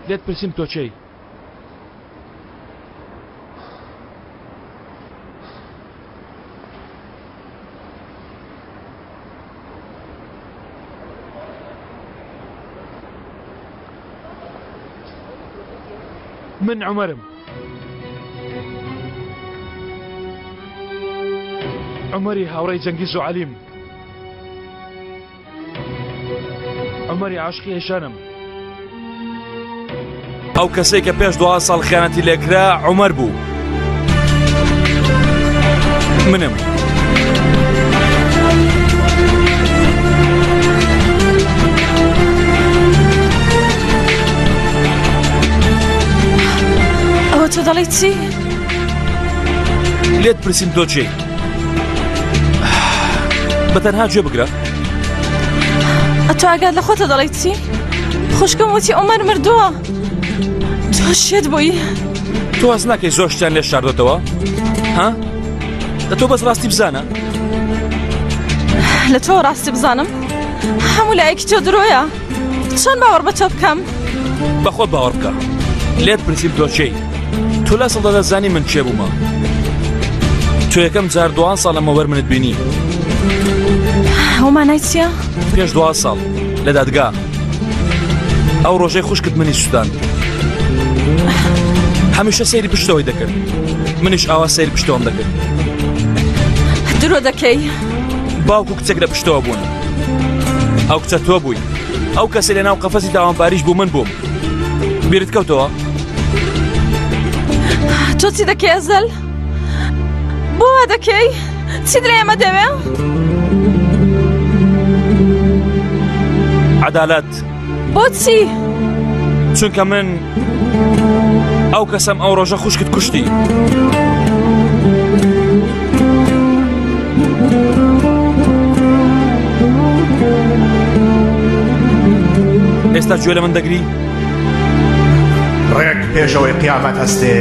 لێت پرسیم تۆ چی؟ من عمرم. عمري هاوڕێی جەنگیز و عەلیم. عمري عاشقی هێشانم. ئەو کەسێک کە پێش 2 ساڵ خیانەتی لێکرا عومەر بوو. منم. ئەوە تۆ دەڵێیت چی؟ لێت پرسیم تۆ چی؟ بەتەنها گوێ بگرە. تۆ ئاگات لە خۆتە دەڵێیت چی؟ خوشکم وتی عومەر مردووە. تۆ شێت بووی. تۆ هەست ناکەی زۆر شتیان لێ شاردۆتەوە؟ ها؟ لە تۆ بەس ڕاستی بزانە؟ لە تۆ ڕاستی بزانم؟ هەموو لایەکی تۆ درۆیە. چۆن باوەڕ بە تۆ بکەم؟ بەخۆت باوەڕ بکە. لێت پرسیم تۆ چی؟ تۆ لە سەڵدا دەزانی من چێ بوومە. تۆ یەکەم جار 2 ساڵ لەمەوەەر منت بینی. ئەو مانای چییە؟ پێش 2 ساڵ لە دادگا. ئەو ڕۆژەی خوشکت منی سوستان. هەمیشە سەیری پشتەوەی دەکرد. منیش ئاوا سەیری پشتەوەم دەکرد. درۆ دەکەی؟ باوکو کچێک لە پشتەوە بوون. ئەو کچە تۆ بووی. ئەو کەسێ لە ناو قەفەسی تاوانباریش بوو من بووم. بیرت کەوتەوە؟ تۆ چی دەکەی ئەزەل؟ بۆ وا دەکەی؟ چی لە ئێمە دەوێ؟ عەدالەت. بۆچی؟ چونکە من ئەو کەسەم ئەو ڕۆژە خوشکت کوشتی. ئێستا گوێ لە من دەگری؟ ڕێک پێشەوەی قیامەت هەستێ،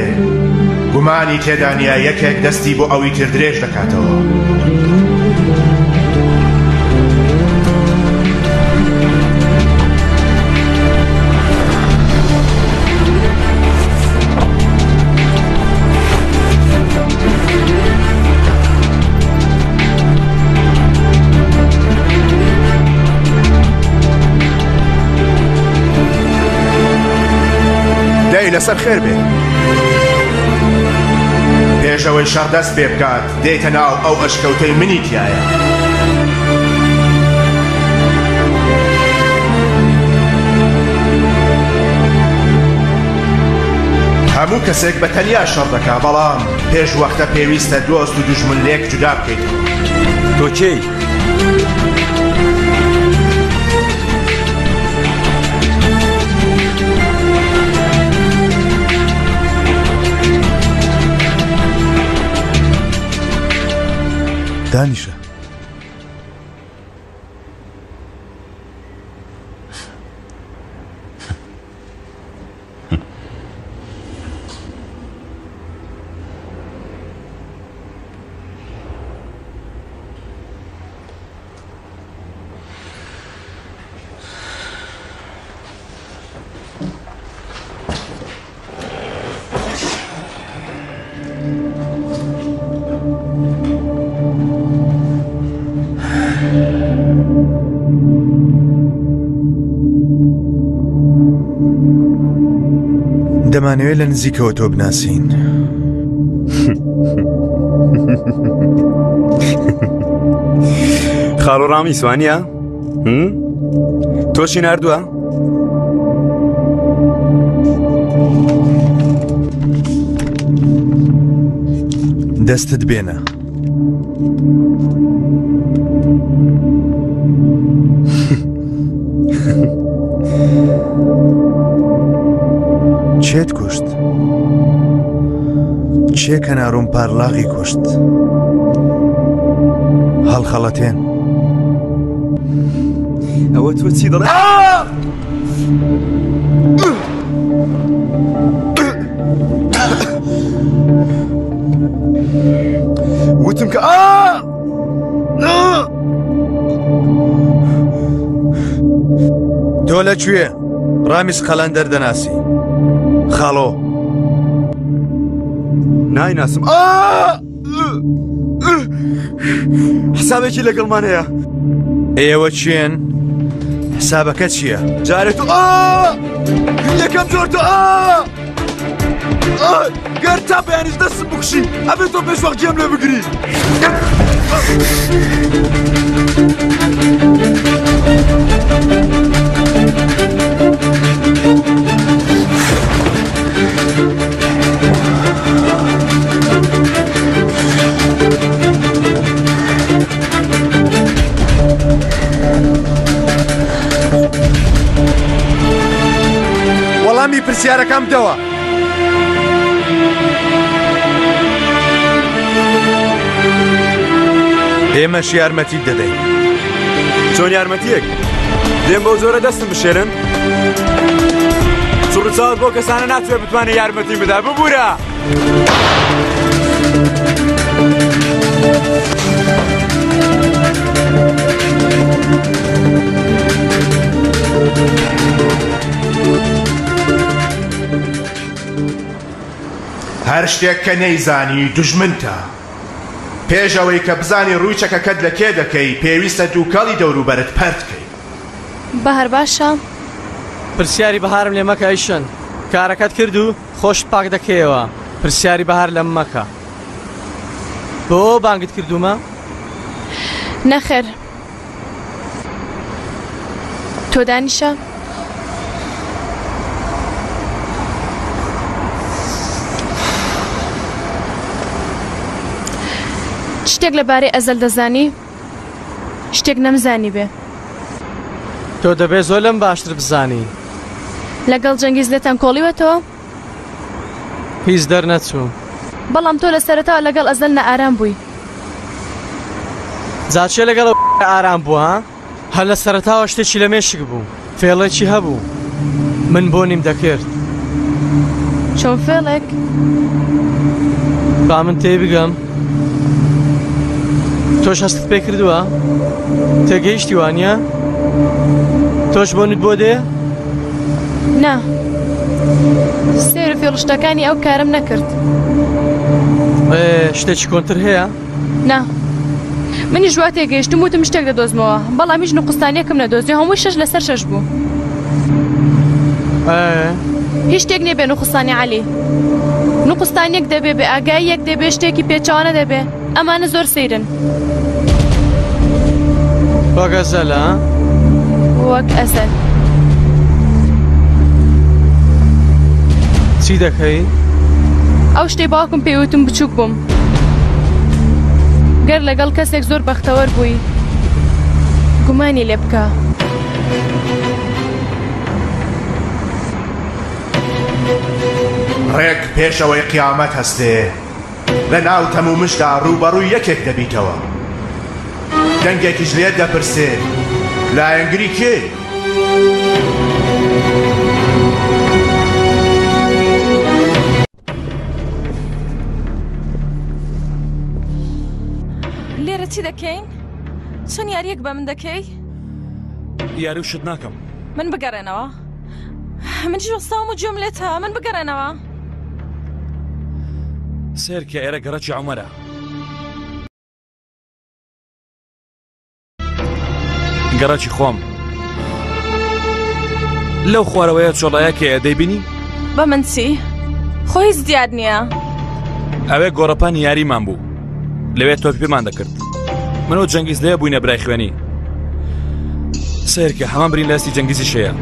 گومانی تێدا نیە یەکێک دەستی بۆ ئەوی تر درێژ دەکاتەوە. لەسەر خێر بێ. پێشەوەی شەڕ دەست پێ بکات دێتە ناو ئەو ئەشکەوتەی منی تایە. هەموو کەسێک بە تەنیا شەڕ دەکا، بەڵام پێش وەختە پێویستە دۆست و دوژمن لێک جودا بکەیت. تۆ چی؟ دانیشە. دەمانەوێت لە نزیکەوە تۆ بناسین. خاڵ و ڕامی سوانیە؟ تۆشی ناردووە؟ دەستت بێنە. چێت کوشت؟ چێ کەناڕوم پارلاغی کوشت؟ هەڵخەڵەتێن. ئەوە تۆ چی دەڵێ؟ وتم کە تۆ لەکوێ؟ ڕامیز قەلەندەر دەناسی. خاڵۆ نایناسم حسابێکی لەگەڵمان هەیە. ئێوە چێن؟ حسابەکە چییە؟ جارێت یەکەم جۆر تۆ گەر تا بەیانیش دەستم بکوشی ئەبێت تۆ پێش وەخت گێم لێ بگری. وەڵامی پرسیارەکەم دەوە. ئێمەش یارمەتی دەدەین. چۆن یارمەتیەک؟ دێم بۆ زۆرە دەستم بشێرن؟ سوڕ چاوت بۆ کەسانە ناتوێت بتوانێت یارمەتی بدا. ببوورە! هەر شتێک کە نەیزانی دوژمنتە. پێش ئەوەی کە بزانی ڕووی چەکەکەت لە کێ دەکەی پێویستە دووکەڵی دەوروبەرت پەرت کەی. بەهار باشە؟ پرسیاری بەهارم لێ مەکە ئەیشەن. کارەکەت کرد و خۆش پاک دەکەیەوە. پرسیاری بەهار لەم مەکە. بۆ بانگت کردومە؟ نەخێر. تۆ دانیشە؟ شتێک لەبارەی ئەزەل دەزانی؟ شتێک نەمزانی بێ. تۆ دەبێت زۆر لەم باشتر بزانی. لەگەڵ جەنگیز لێتان کۆڵیوەتەوە؟ هیچ دەرنەچوو. بەڵام تۆ لە سەرەتاوە لەگەڵ ئەزەل نەئارام بووی. جاچێ لەگەڵ ئارام بووە ها؟ هەر لە سەرەتاوە شتێکی لە مێشک بوو. فێڵێکی هەبوو. من بۆ نیم دەکرد. چۆن فێڵێک؟ با من تێ بگەم. تۆش هەستت پێ کردووە؟ تێگەیشتی وانە؟ تۆش بۆنت بۆ دێ؟ نا. سێر و فێڵشتەکانی ئەو کارم نەکرد. شتێکی کۆنتر هەیە؟ نا. منی ژوا تێگەیشتم وتم شتێک دەدۆزمەوە. بەڵام هیچ نوقستانیەکم نەدۆزی. هەمووی 6 لەسەر 6 بوو. هیچ شتێک نێ بێ نوقستانی عەلی. نوقستانیەک دەبێ بێ ئاگاییەک دەبێ شتێکی پێچەوانە دەبێ. ئەمانە زۆر سەیرن. وەک ئەزەلە؟ وەک ئەزەل. چی دەکەی؟ ئەو شتەی باوکم پێوتم بچووک بووم. گەر لەگەڵ کەسێک زۆر بەختەوەر بووی گومانی لێ بکە. ڕێک پێشەوەی قیامەت هەستێ. لە ناو تەمومشدا ڕووبەڕووی یەکێک دەبیتەوە. دەنگێکیش لێت دەپرسێ لایەنگری کێ؟ لێرە چی دەکەین؟ چۆن یاریەک بە من دەکەی؟ یاری و شت ناکەم. من بگەڕێنەوە. منیش وەستاوم و گوێم لێتە. من بگەڕێنەوە. سێرکە ئێرە گەڕەکی عومەرە. گەڕەکی خۆم. لەو خوارەوەیە چۆڵایەکێ دەیبینی؟ بە من چی؟ خۆی زیاد نییە. ئەوێ گۆڕەپانی یاریمان بوو. لەوێت تۆپی پێمان دەکرد. من و جەنگیز لێ بووینە برای خوێنی. سێرکە هەمان برین لەستی جەنگیزی شەیە.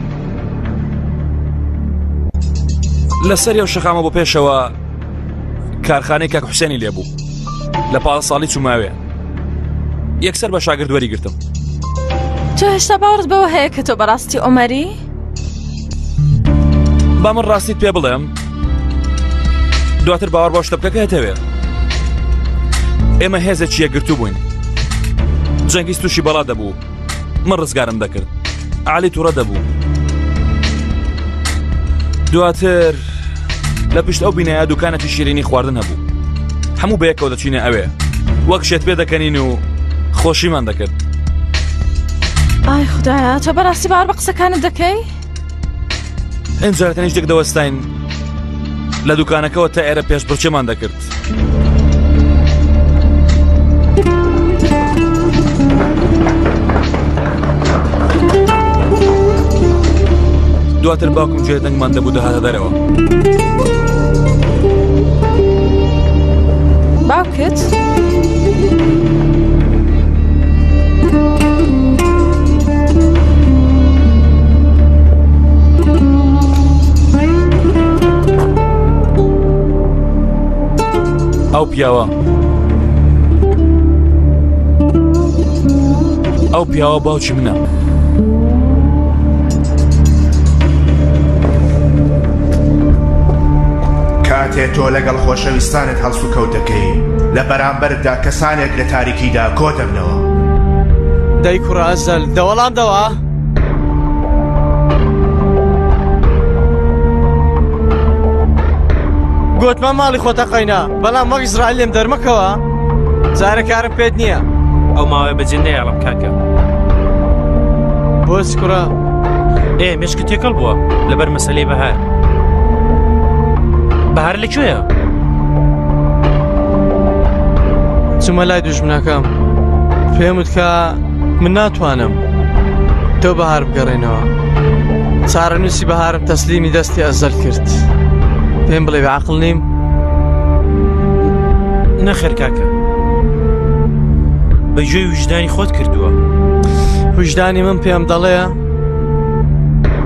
لەسەر ئەو شەقامە بۆ پێشەوە کارخانەی کاک حوسێنی لێ بوو. لە 15 ساڵی چووماوێ. یەکسەر بە شاگرد وەریگرتم. تۆ هێشتا باوەڕت بەوە هەیە کە تۆ بەڕاستی عومەری؟ با من ڕاستیت پێ بڵێم دواتر باوەڕ بۆ شتە بکە کە هەتەوێ. ئێمە هێزێکی یەکگرتوو بووین. جەنگیز تووشی بەڵا دەبوو. من ڕزگارم دەکرد. عالی تووڕە دەبوو. دواتر لە پشت ئەو بینایە دوکانێکی شیرینی خواردن هەبوو. هەموو بەیەکەوە دەچینە ئەوێ. وەک شێت پێ دەکەنین و خۆشیمان دەکرد. ئای خودایە تۆ بەڕاستی باوەڕ بە قسەکانت دەکەی؟ ئەنجارەتەنیش دێک دەوەستاین لە دوکانەکەەوە تا ئێرە پێش بڕچێمان دەکرد. دواتر باوکم گوێ دەنگمان دەبوو دەهاتە دەرەوە. باوکت؟ ئەو پیاوە باوکی منە. کاتێ تۆ لەگەڵ خۆشەویستانت هەڵسو کەوت دەکەی لە بەرامبەردا کەسانێک لە تاریکیدا کۆ دەبنەوە. دەی کوڕە ئەزەل دەوەڵام دەوە؟ گوتمان ماڵی خۆتە قەینا بەڵام وەک ئیزرائیل لێم دەرمەکەوە جارە کارم پێت نییە. ئەو ماوەی بەجێ نەیاڵم کاکە. بۆچ کوڕە؟ مێشکت تێکەڵ بووە لەبەر مەسەلەی بەهار. بەهار لەکوێیە؟ چوومە لای دوژمنەکەم پێم وت کە من ناتوانم تۆ بەهار بگەڕێنەوە. چارەنووسی بەهارم تەسلیمی دەستی ئەزەل کرد. پێم بڵێ بەعەقڵ نیم؟ نەخێر کاکە، بەگوێی وجدانی خۆت کردووە. وجدانی من پێم دەڵێ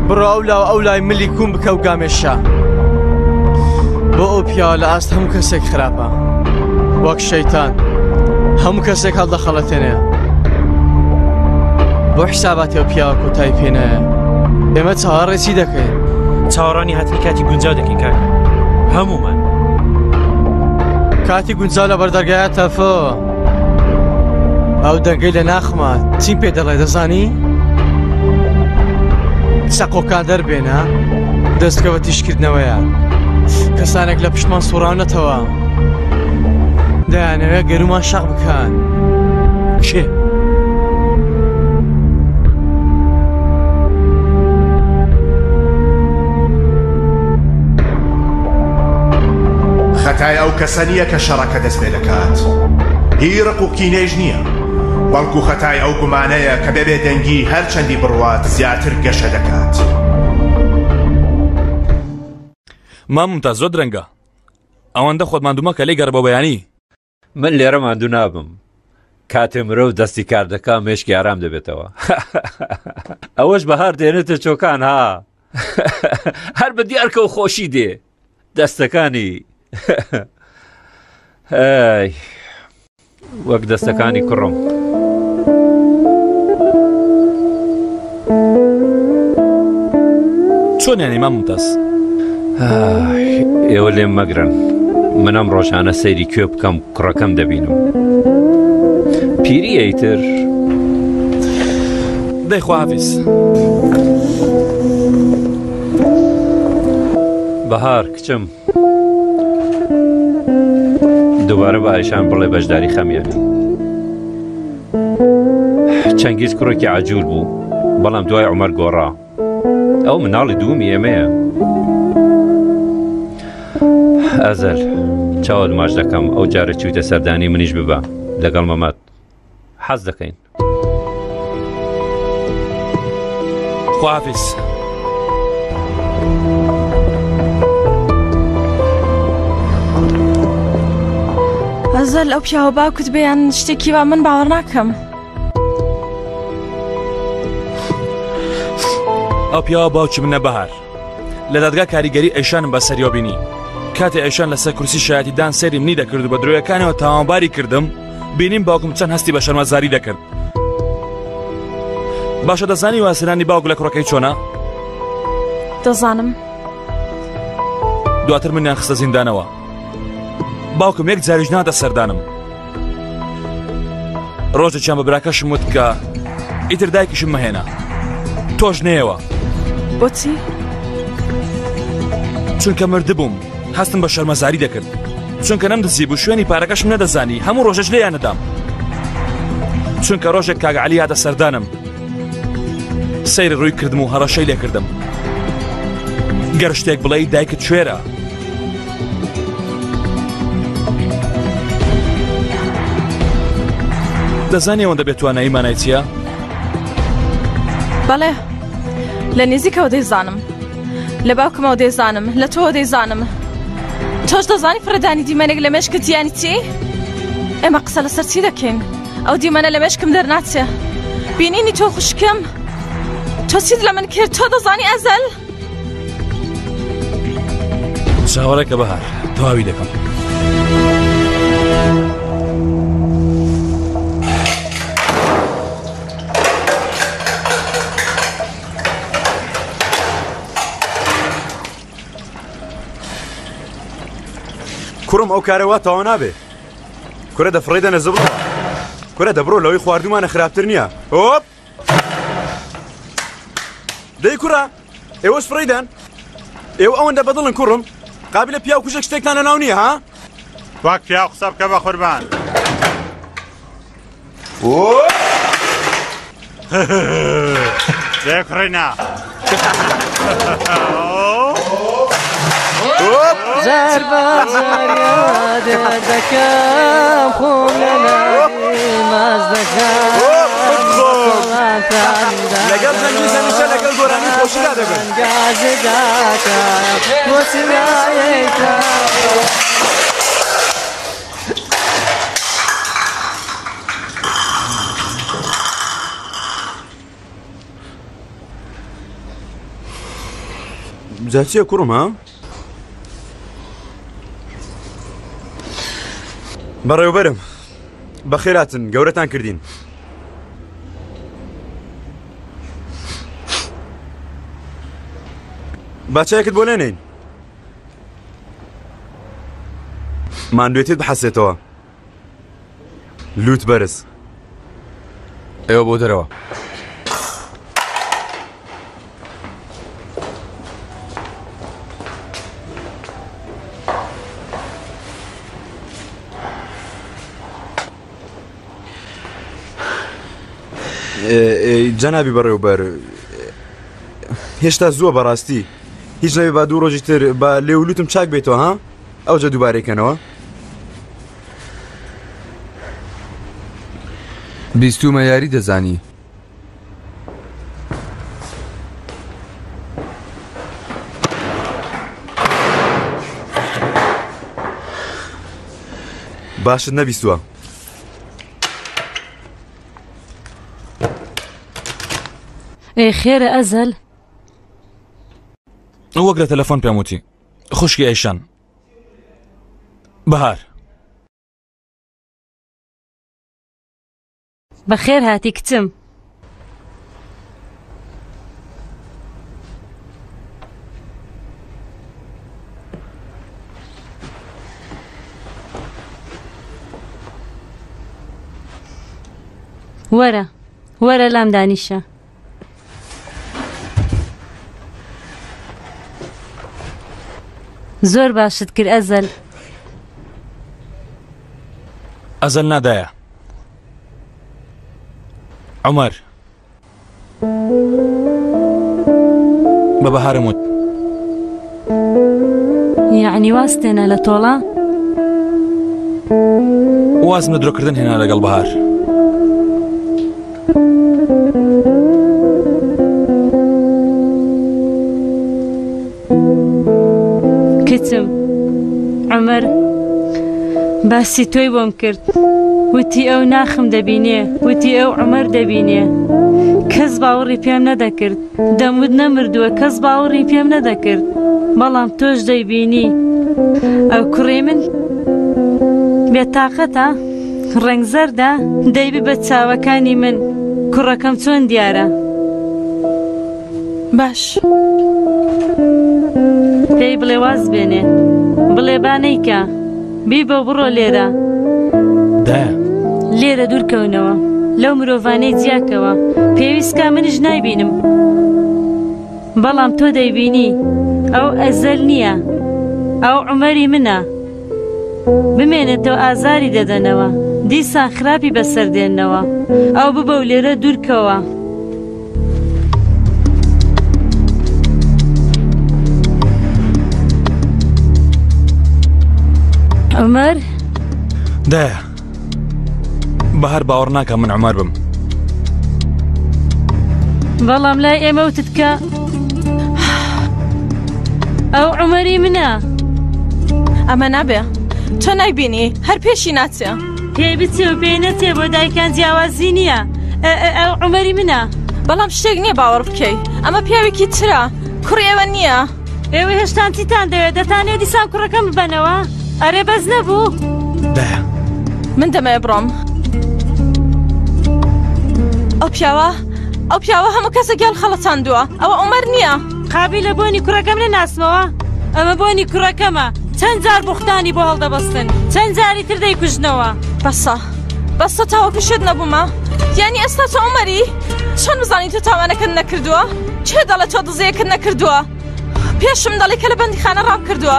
بڕۆ ئەو لای ملی کوم بکە و گامێشە. بۆ ئەو پیاوە لە ئاست هەموو کەسێک خراپە وەک شەیتان، هەموو کەسێک هەڵدەخەڵەتێنێ. بۆ حساباتی ئەو پیاوە کۆتایی پێنایە. ئێمە چاوەڕێی دەکەین. چاوەڕانی هاتنی کاتی گونجاو دەکەین کاکە، هەمومان. کاتی گونجاو لە بەردەرگایە تەفەوە. ئەو دەنگەی لە ناخما چیم پێ دەڵێ دەزانی؟ سەقۆکان دەربێنە دەستکەوە تیشکردنەوەیە. کەسانێک لە پشتمان سوڕاونەتەوە دەیانەوێت گەرومان شەق بکەن. چێ؟ خەتای ئەو کەسە نییە کە شەڕەکە دەست پێ دەکات. هیرق و کینەیش نییە، بەڵکو خەتای ئەو گومانەیە کە بەبێ دەنگی هەر چەندی بڕوات زیاتر گەشە دەکات. مامۆستا زۆر درەنگە. ئەوەندە خۆت ماندوومە کە لێی گەڕ بۆ بەیانی. من لێرە ماندوو نابم. کاتێ مرۆڤ دەستی کار دەکا مێشکی ئارام دەبێتەوە. ئەوەش بەهار دێنێتە چۆکان ها. هەر بە دیارکە و خۆشی دێ دەستەکانی. وەک دەستەکانی کوڕم. چۆنیانی مامۆستاس؟ ئێوە لێم مەگرن. منم ڕۆژانە سەیری کوێ بکەم کوڕەکەم دەبینم. پیری ئەیتر دەیخوافیز. بەهار کچم دووبارە بە ئایشان بڵێ بەشداری خەمیێنە. چەنگیز کوڕێکی عەجوول بوو بەڵام دوای عومەر گۆڕا. ئەو مناڵی دوومی ئێمەیە. ئەزەل چاوت ماش دەکەم ئەو جارە چوویتە سەردانی منیش ببە لەگەڵ مەمەت. حەز دەکەین. خوافیز. ئەزەل ئەو پیاوە باوکت بێیان شتێکی وا من باوەڕ ناکەم. ئەو پیاوە باوکی منە بەهار. لە دادگا کاریگەری ئەیشانم بە سەریۆ بینی. کاتێ ئەیشان لەسەر کورسی شایەتیدان سەری منی دەکرد و بە درۆیەکانەوە تاوانباری کردم بینیم باوکم چەند هەستی بە شەرمەزاری دەکرد. باشە دەزانی واسنانی باوک لە کوڕەکەی چۆنە؟ دەزانم. دواتر منیان خستە زیندانەوە. باوکم یەک جاریش نادە سەردانم. ڕۆژێکیان بە براکەشم وت کە ئیتر دایکیشم مەهێنا. تۆش نێەوە. بۆچی؟ چونکە مردبووم هەستم بە شەرمەزاری دەکرد. چونکە نەمدەزی بوو شوێنی پارەکەشم نەدەزانی هەموو ڕۆژەش لێیان نەدام. چونکە ڕۆژێک کاک عەلی هاتە سەردانم سەیری ڕووی کردم و هەڕەشەی لێ کردم. گەر شتێک بڵێی دایکت کوێرە دەزانی ئەوەندە بێتوانە ئیمانای چییە؟ بەڵێ لە نێزیکەوە دەیزانم، لە باوکمەوە دەیزانم، لە تۆ دەیزانم. تۆش دەزانی فرەدانی دیمەنێک لە مێشکت یانی چی؟ ئێمە قسە لەسەر چی دەکەین؟ ئەو دیمەنە لە مێشکم دەرناچێ. بینینی تۆ خوشکم؟ تۆ چیت لە من کرد؟ تۆ دەزانی ئەزەل؟ چاوەڕێکە بەهار، تەواوی دەکەم. کوڕم ئەو کارەوە تەواو نابێ. کورە دەفڕێدە نەزە بڵە. کورە دەبڕۆ لەوەی خواردومانە خراپتر نییە. هۆپ! دەی کوڕە، ئێوەش فڕێدەن؟ ئێوە ئەوەندە بەدڵن کوڕم، قابلە پیا و کوژێک شتێکتان لەناو نییە ها؟ وەک پیا و قسە بکە بە قوربان. دێکڕێنا. زار بازار یادێ دەکەم خۆم لە ناوی ماز دەکەم لەگەڵ جەنگی هەمیشە لەگەڵ گۆرانی خۆشیدا دەبن. گازی داکە بۆ سیایەکە جا چییە کوڕم ها؟ بەڕێوەبەرم بەخێراتن، گەورەتان کردین. باچایەکت بۆ لێنین. ماندوێتیت بحەسێتەوە. لوت بەرز. ئێوە بۆ دەرەوە. جەنابی بەڕێوەبەر، هێشتا زووە بەڕاستی. هیچ نەوێ با دوو ڕۆژی تر بە لێولوتم چاک بێتەوە ها؟ ئەوجە دووبارەیکەنەوە. بیستومە یاری دەزانی. باشت نەبیستووە. ئێ خێرە ئەزەل؟ وەک لە تەلەفۆن پێم وتی خوشکی ئەیشان. بەهار بەخێر هاتی کچم. وەرە وەرە لام دانیشە. زۆر باشت کرد ئەزەل. ئەزەل نادایە. عومەر بە بەهارم وت. یعنی واستێنە لە تۆڵە؟ وازم لە درۆکردن هێنا لەگەڵ بەهار. کچم عومەر باسی تۆی بۆم کرد، وتی ئەو ناخم دەبینێ، وتی ئەو عومەر دەبینێ. کەس باوەڕی پێم نەدەکرد، دەمود نەمردووە، کەس باوەڕی پێم نەدەکرد. بەڵام تۆش دەیبینی ئەو کوڕی من بێتاقەتە، ڕەنگ زەردە، دەیبی بە چاوەکانی من. کوڕەکەم چۆن دیارە؟ باش پێی بڵێ واز بێنێ، بڵێ بانەیکە، بی بە بڕۆ لێرە. دایە لێرە دوورکەونەوە لەو مرۆڤانەی جیاکەوە. پێویستکە منیش نایبینم، بەڵام تۆ دەیبینی. ئەو ئەزەل نییە، ئەو عومەری منە. بمێنێتەوە ئازاری دەدەنەوە، دیسان خراپی بەسەردێنەوە. ئەو ببە و لێرە دوورکەوە. عومەر دایە بەهار باوەڕ ناکە من عومەر بم. بەڵام لای ئێمە وتت کە ئەو عومەری منە. ئەمە نابێ، تۆ نایبینی هەر پێشی ناچێ. پێی بچێ و پێی نەچێ بۆ دایکان جیاوازی نییە. ئەو عومەری منە. بەڵام شتێک نییە باوەڕ بکەی، ئەمە پیاوێکی ترە، کوڕی ئێوە نییە. ئێوە هێشتان چیتان دەوێت؟ دەتانێ دیسان کوڕەکەم ببەنەوە؟ ئەرێ بەس نەبوو؟ دایە من دەمەوێ بڕۆم. ئەو پیاوە هەموو کەسە گەل خەڵەتاندووە، ئەوە عومەر نییە. قابی لە بۆنی کوڕەکەم نەناسمەوە؟ ئەمە بۆنی کوڕەکەمە. چەند جار بوختانی بۆ هەڵدەبەستن، چەند جاری تر دەیکوژنەوە. بەسە تاوەکو شێت نەبوومە؟ یانی ئێستا تۆ عومەری؟ چۆن بزانی تۆ تاوانەکەت نەکردووە؟ چێ دەڵێ تۆ دزەیەکت نەکردووە؟ پێشم دەڵێ کە لە بەندیخانە ڕام کردووە.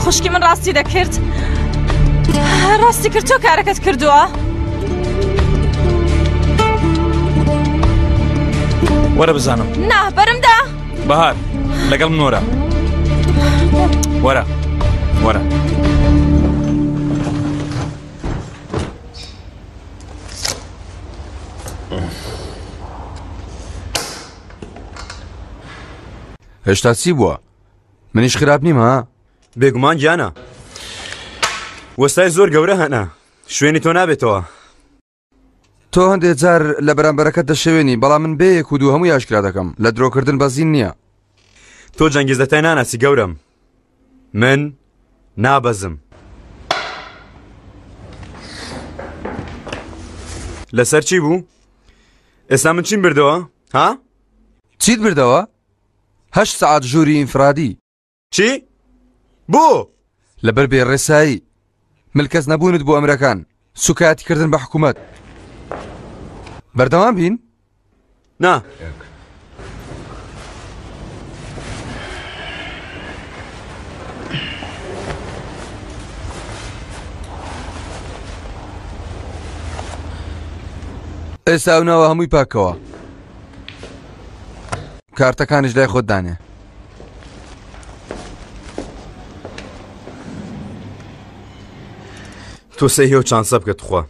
خوشکی من ڕاستی دەکرد، ڕاستی کرد تۆ کارەکەت کردووە. وەرە بزانم. نا بەرمدا. بەهار لەگەڵ من وەرە. وەرە. هێشتا چی بووە؟ منیش خراپ نیم ها؟ بێگومان گیانە. وەستای زۆر گەورە هەنا، شوێنی تۆ نابێتەوە. تۆ هەندێک جار لە بەرامبەرەکەت دەشەوێنی، بەڵام من بەیەک و دوو هەمووی ئاشکرا دەکەم. لە درۆکردن بەزین نییە. تۆ جەنگیزەتای ناناسی گەورم. من نابەزم. لەسەر چی بوو؟ ئێستا من چیم بردەوە؟ ها؟ چیت بردەوە؟ 8 سەعات ژووری ئینفرادی. چی؟ بۆ؟ لەبەر بێڕێسایی ملکەس نەبوونت بۆ ئەمرەکان، سوکایەتیکردن بە حکوومەت. بەردەوام بین؟ نا. ئێستا ئەو ناوە هەمووی پاکەوە. کارتەکانیش لای خۆت دانێ. تۆ سەیهێ و چانسە بکە خوا.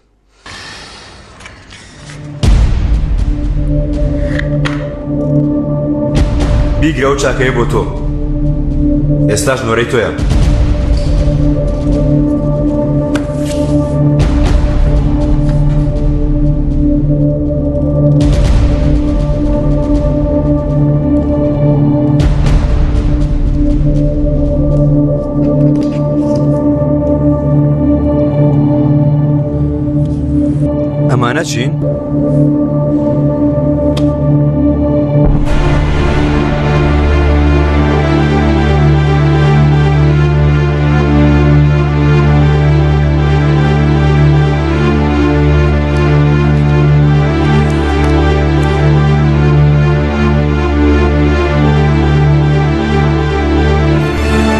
بیگرە و چاکەیە بۆ تۆ. ئێستاش نۆرەی تۆیە. ئەمانە چین؟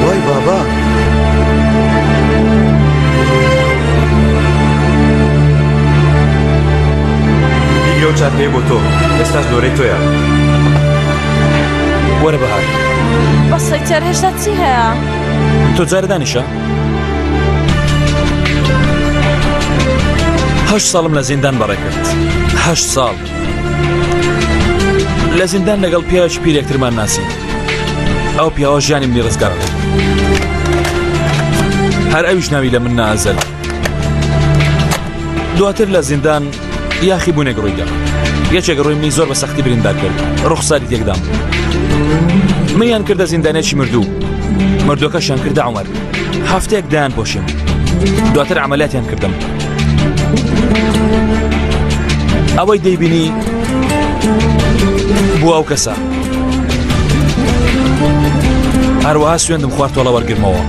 وای بابا، چاکەیە بۆ تۆ. ئێستاش دۆرەی تۆیە. وەرە بەهار. بەسەی تێر هێشتا چی هەیە؟ تۆ جارە دانیشە؟ 8 ساڵم لە زیندان بەڕێ کرد. 8 ساڵ لە زیندان لەگەڵ پیاوێکی پیرێکترمان ناسی. ئەو پیاوە ژیانی منی ڕزگار کرد. هەر ئەویش ناوی لە من نازەل. دواتر لە زیندان یاخی بوونێک ڕوویدا. یەکێک ڕووی منی زۆر بە سەختی بریندار کرد. ڕوخساری تێکدام. منیان کردە زیندانێکی مردووەکەشیان کردە عومەر. هەفتەیەک دایان پۆشیم. دواتر عەمەلیاتیان کردم. ئەوەی دەیبینی بووە ئەو کەسە. هەروەها سوێندم خوارد تۆڵە وەرگرمەوە.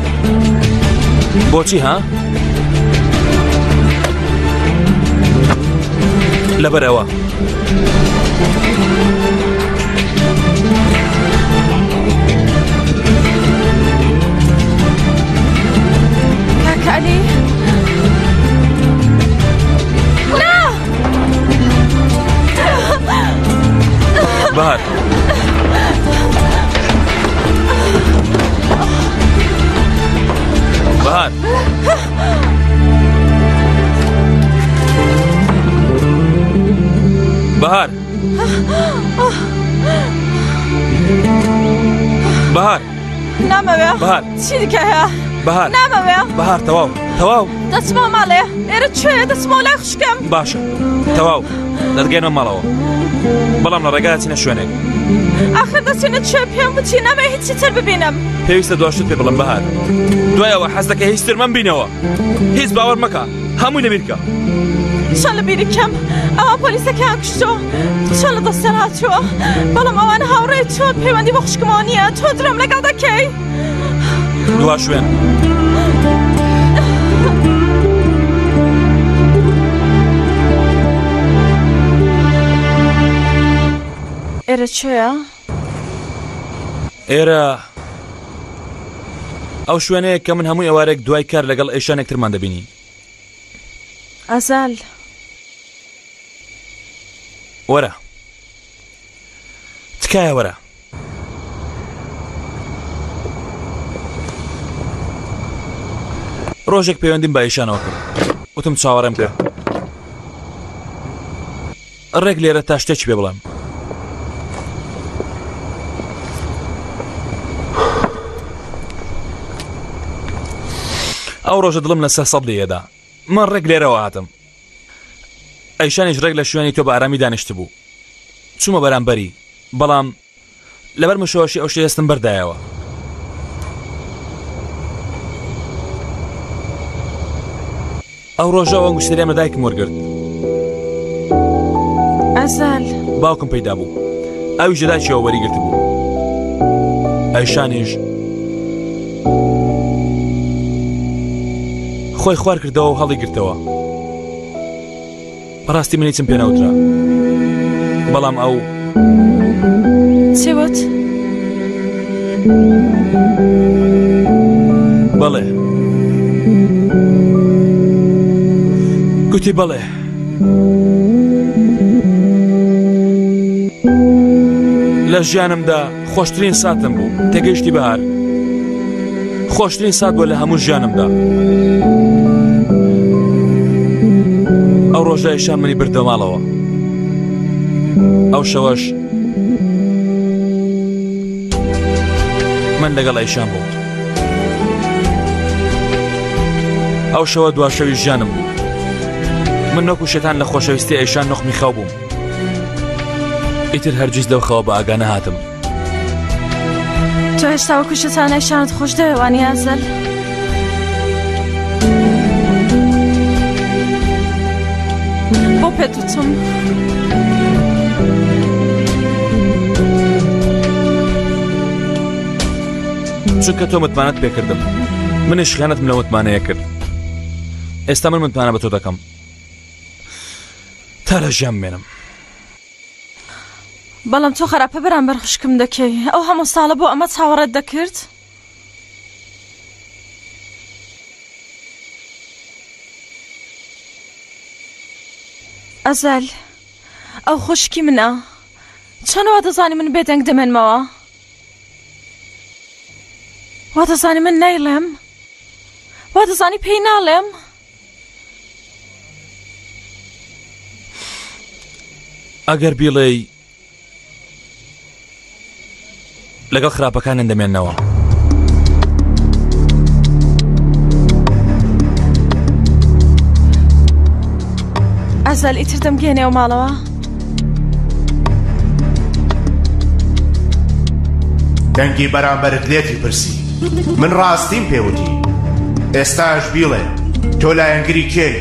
بۆچی ها؟ لەبەرەوە کاکە عەلی بەهار بەهار بەهار نامەوێ بەهار چی دیکەیە بەهار نامەوێ بەهار تەواو دەچمەوە ماڵێ ئێرە کوێیە دەچمەوە لای خوشکم باشە تەواو دەرگێنەوە ماڵەوە بەڵام لە ڕێگا دەچینە شوێنێک ئاخر دەچێنە کوێ پێم وتی نامەوێ هیچی تر ببینم پێویستە دواشت پێ بڵم بەهار دوایەوە حەز دەکە هیچ تر من بینەوە هیچ باوەڕ مەکە هەمووی لەبیرکە چۆن لە بیری کەم ئەوە پۆلیسەکەیان کوشتۆ چۆن لە دەستیان هاتووە بەڵام ئەوانە هاوڕێی چۆن پەیوەندی بە خوشکمەوە نییە تۆ درۆم لەگەڵ دەکەی دوا شوێن ئێرە کوێیە؟ ئێرە ئەو شوێنەیە کە من هەمووی ئەوارێک دوای کار لەگەڵ ئێشانێک ترمان دەبینی ئازال وەرە تکایە وەرە ڕۆژێک پەیوەندیم بە ئێشانەوە کرد وتم چاوەڕێم کرد ڕێک لێرە تا شتێکی پێ بڵێم ئەو ڕۆژە دڵم لەسەر سەدیەدا من ڕێک لێرەوە هاتم ئەیشانیش ڕێک لە شوێنی تۆ بە ئارامی دانیشت بوو چوومە بەرامبەری بەڵام لەبەر مشۆشی ئەو شتە هێستم بەردایەوە ئەو ڕۆژەوە ئەنگوشتەریان لە دایکم وەرگرت ئازال باوکم پەیدا بوو ئەویش لە دایکیەوە وەریگرت بوو ئەیشانیش خۆی خوار کردەوە و هەڵی گرتەوە بەڕاستی من هیچم پێ نەوترا بەڵام ئەو چی وت؟ بەڵێ گوتی بەڵێ لە ژیانمدا خۆشترین ساتم بوو تێگەیشتی بەهار خۆشترین سات بووە لە هەموو ژیانمدا ئەو ڕۆژە ئێشان منی بردە ماڵەوە ئەو شەوەش من لەگەڵ ئێشان بوو ئەو شەوە دواشەوی ژیانم بوو من نۆک و شێتان لە خۆشەویستی ئێشان نۆخمی خاو بووم ئیتر هەرگیز لەو خەوە بە ئاگانە هاتم تۆ هێشتا وەکو شێتان ئێشانت خۆش دەوێوانی ئازەل بۆ پێت وتم چونکە تۆ متمانەت پێکردم منیش خیانەتم لە متمانەیە کرد ئێستا من متمانە بە تۆ دەکەم تا لە ژیان بمێنم بەڵام تۆ خراپە بەرامبەر خوشکم دەکەی ئەو هەموو ساڵە بۆ ئەمە چاوەڕێت دەکرد ئەزەل ئەو خوشکی منە چۆنەوە دەزانی من بێدەنگ دەمێنمەوە وا دەزانی من نەیڵێم وا دەزانی پێی ناڵێم ئەگەر بیڵێی لەگەڵ خراپەکانن دەمێننەوە ئەزەل ئیتر دەمگەێنێەوە ماڵەوە دەنگی بەرامبەرت لێتی پرسی من ڕاستیم پێوتی ئێستاش بیڵێ تۆ لایەنگری کێی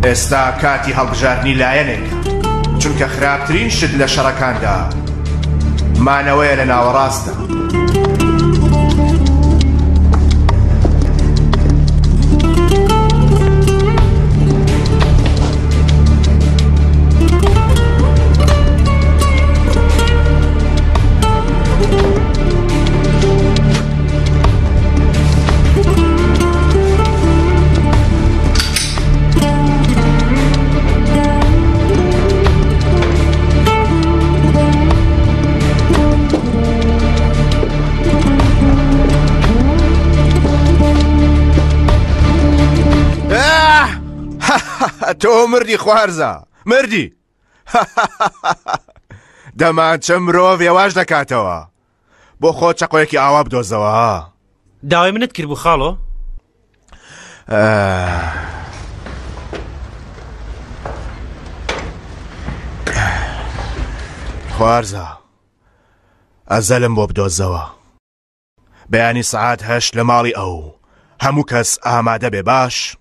ئێستا کاتی هەڵبژاردنی لایەنێک چونکە خراپترین شت لە شەڕەکاندا مانەوەیە لە ناوەڕاستە تۆ مردی خوارزە مردی دەمان چە مرۆڤ ێواش دەکاتەوە بۆ خۆ چەقۆیەکی ئاوا بدۆزەوە داوای منت کرد بوو خاڵۆ خوارزە ئەزەلم بۆ بدۆزەوە بەیانی سعات 8 لە ماڵی ئەو هەموو کەس ئامادە بێ باش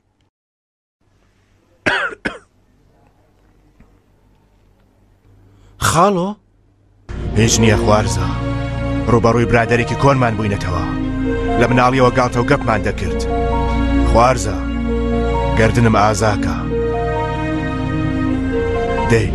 خاڵۆ هیچ نییە خوارزە ڕوبەڕووی برادێکی کۆنمان بووینەتەوە لە مناڵیەوە گاڵتە و گەپمان دەکرد خوارزە گردنم ئازاکە دەی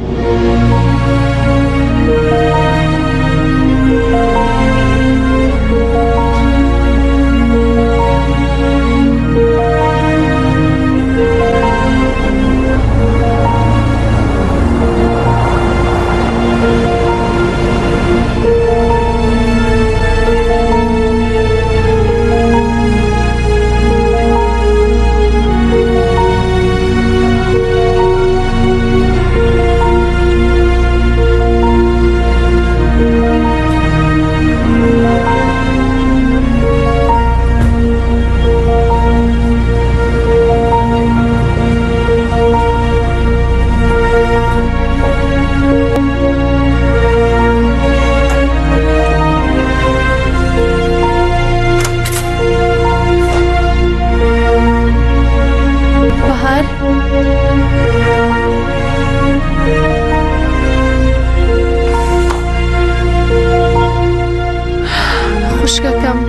خوشکەکەم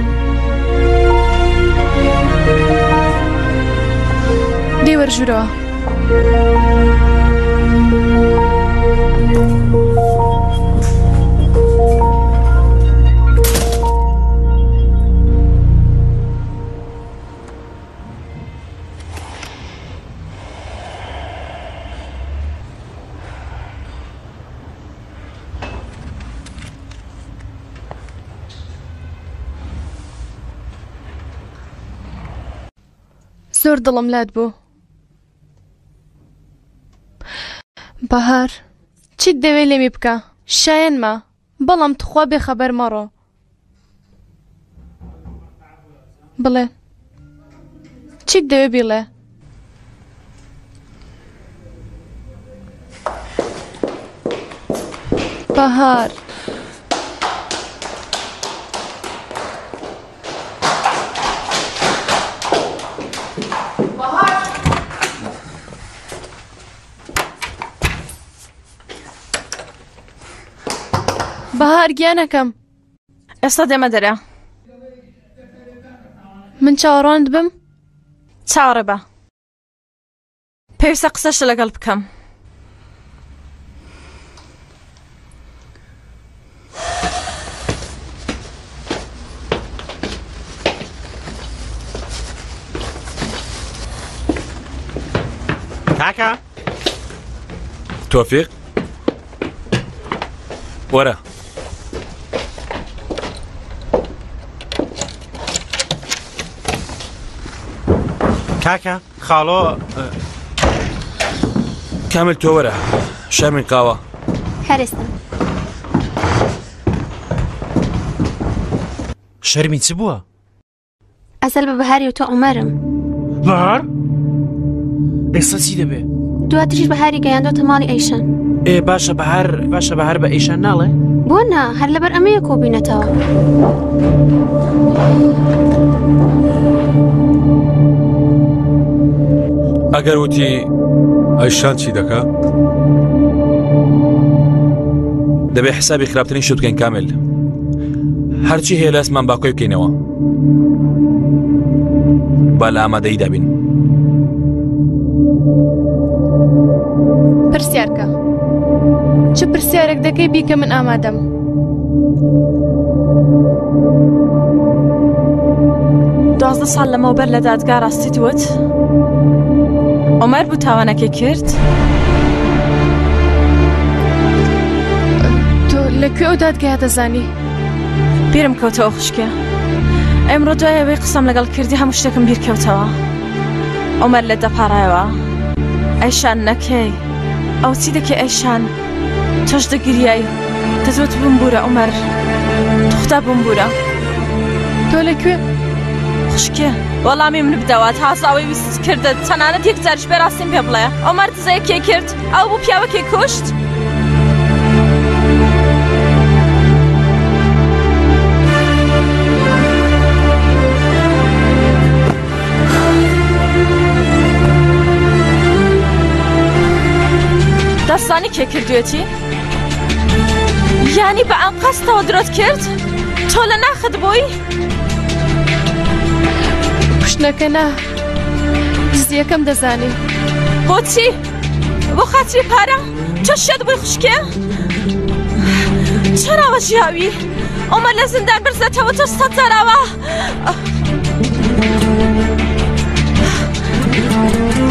دێ وەرژورەوە زۆر دڵم لات بوو بەهار چیت دەوێ لێمی بکە شایەنمە بەڵام توخوا بێخەبەر مەڕۆ بڵێ چیت دەوێ بیڵێ بەهار بەهار گیانەکەم ئێستا دێمە دەرە من چاوەڕوانت بم چاوەڕێ بە پێویستە قسەشە لەگەڵ بکەم کاکە تۆفیق وەرە کاکە خاڵۆ کامل تۆ وەرە شەرمین قاوە هەرێستا شەرمی چ بووە؟ ئەزەل بە بەهاری و تۆ عومەرم بەهار؟ ئێستا چی دەبێ؟ دواتریش بەهاری گەیاندۆتە ماڵی ئەیشان باشە بەهار بە ئەیشان ناڵێ؟ بۆ نا هەر لەبەر ئەمەیە کۆبووینەتەوە ئەگەر وتی ئەیشان چی دەکا؟ دەبێ حسابی خراپترین شت بکەین کامل هەرچی هەیە لە ئەسمان باکۆی بکەینەوە با لە ئامادەیی دابین پرسیارکە چ پرسیارێک دەکەی بیکە من ئامادەم دوازدە ساڵ لەمەوبەر لە دادگا ڕاستی دوت عومەر بوو تاوانەکەی کرد تۆ لەکوێ ئەو دادگایە دەزانی بیرم کەوتەوە خوشکە ئەمڕۆ دوایەوەی قسەم لەگەڵ کردی هەموو شتێکم بیرکەوتەوە عومەر لە دەپاڕایەوە ئەیشان نەکەی ئەو چی دەکەی ئەیشان تۆش دەگریایی دەزوت بمبورە عومەر توختا بمبورە تۆ لەکوێ خوشکێ وەڵامی من بدەوە تاساوی ویست کردت تەنانەت یەک جاریش بێڕاستیم پێ بڵێ عومەر دزەیەکێ کرد ئەو بوو پیاوەکێ کوشت دەستانی کێ کردوێتی؟ یانی بە ئەم قەستەوە درۆت کرد؟ تۆ لە ناخت بووی؟ کوشتنەکە نا دزیەکەم دەزانی بۆچی؟ بۆ خاتری پارە؟ تۆ شێت بووی خوشکێ؟ چراوە ژیاوی؟ ئەمە لە زیندان برزێتەوە تۆ سەد جاراوە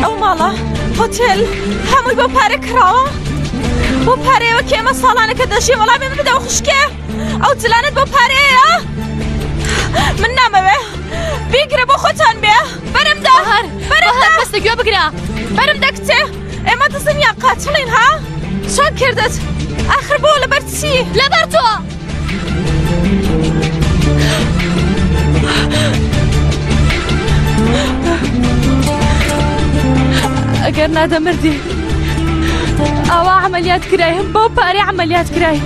ئەو ماڵە هۆتێل هەمووی بۆ پارە کراوە بۆ پارەیەوە کە ئێمە ساڵانەکە دەژی وەڵامی من بدەوە خوشکێ ئەو جلانت بۆ پارەیە من نامەوێ بیگرە بۆ خۆتان بێ بەرمدا بەرمدا بەستە گوێ بگرە بەرمدا کچێ ئێمە دزن یان قاتڵین ها چۆن کردت ئاخر بۆ لەبەر چی لەبەر تۆ ئەگەر نادەمردی ئەوە عملیات کرای بۆ پارەی عملیات کرای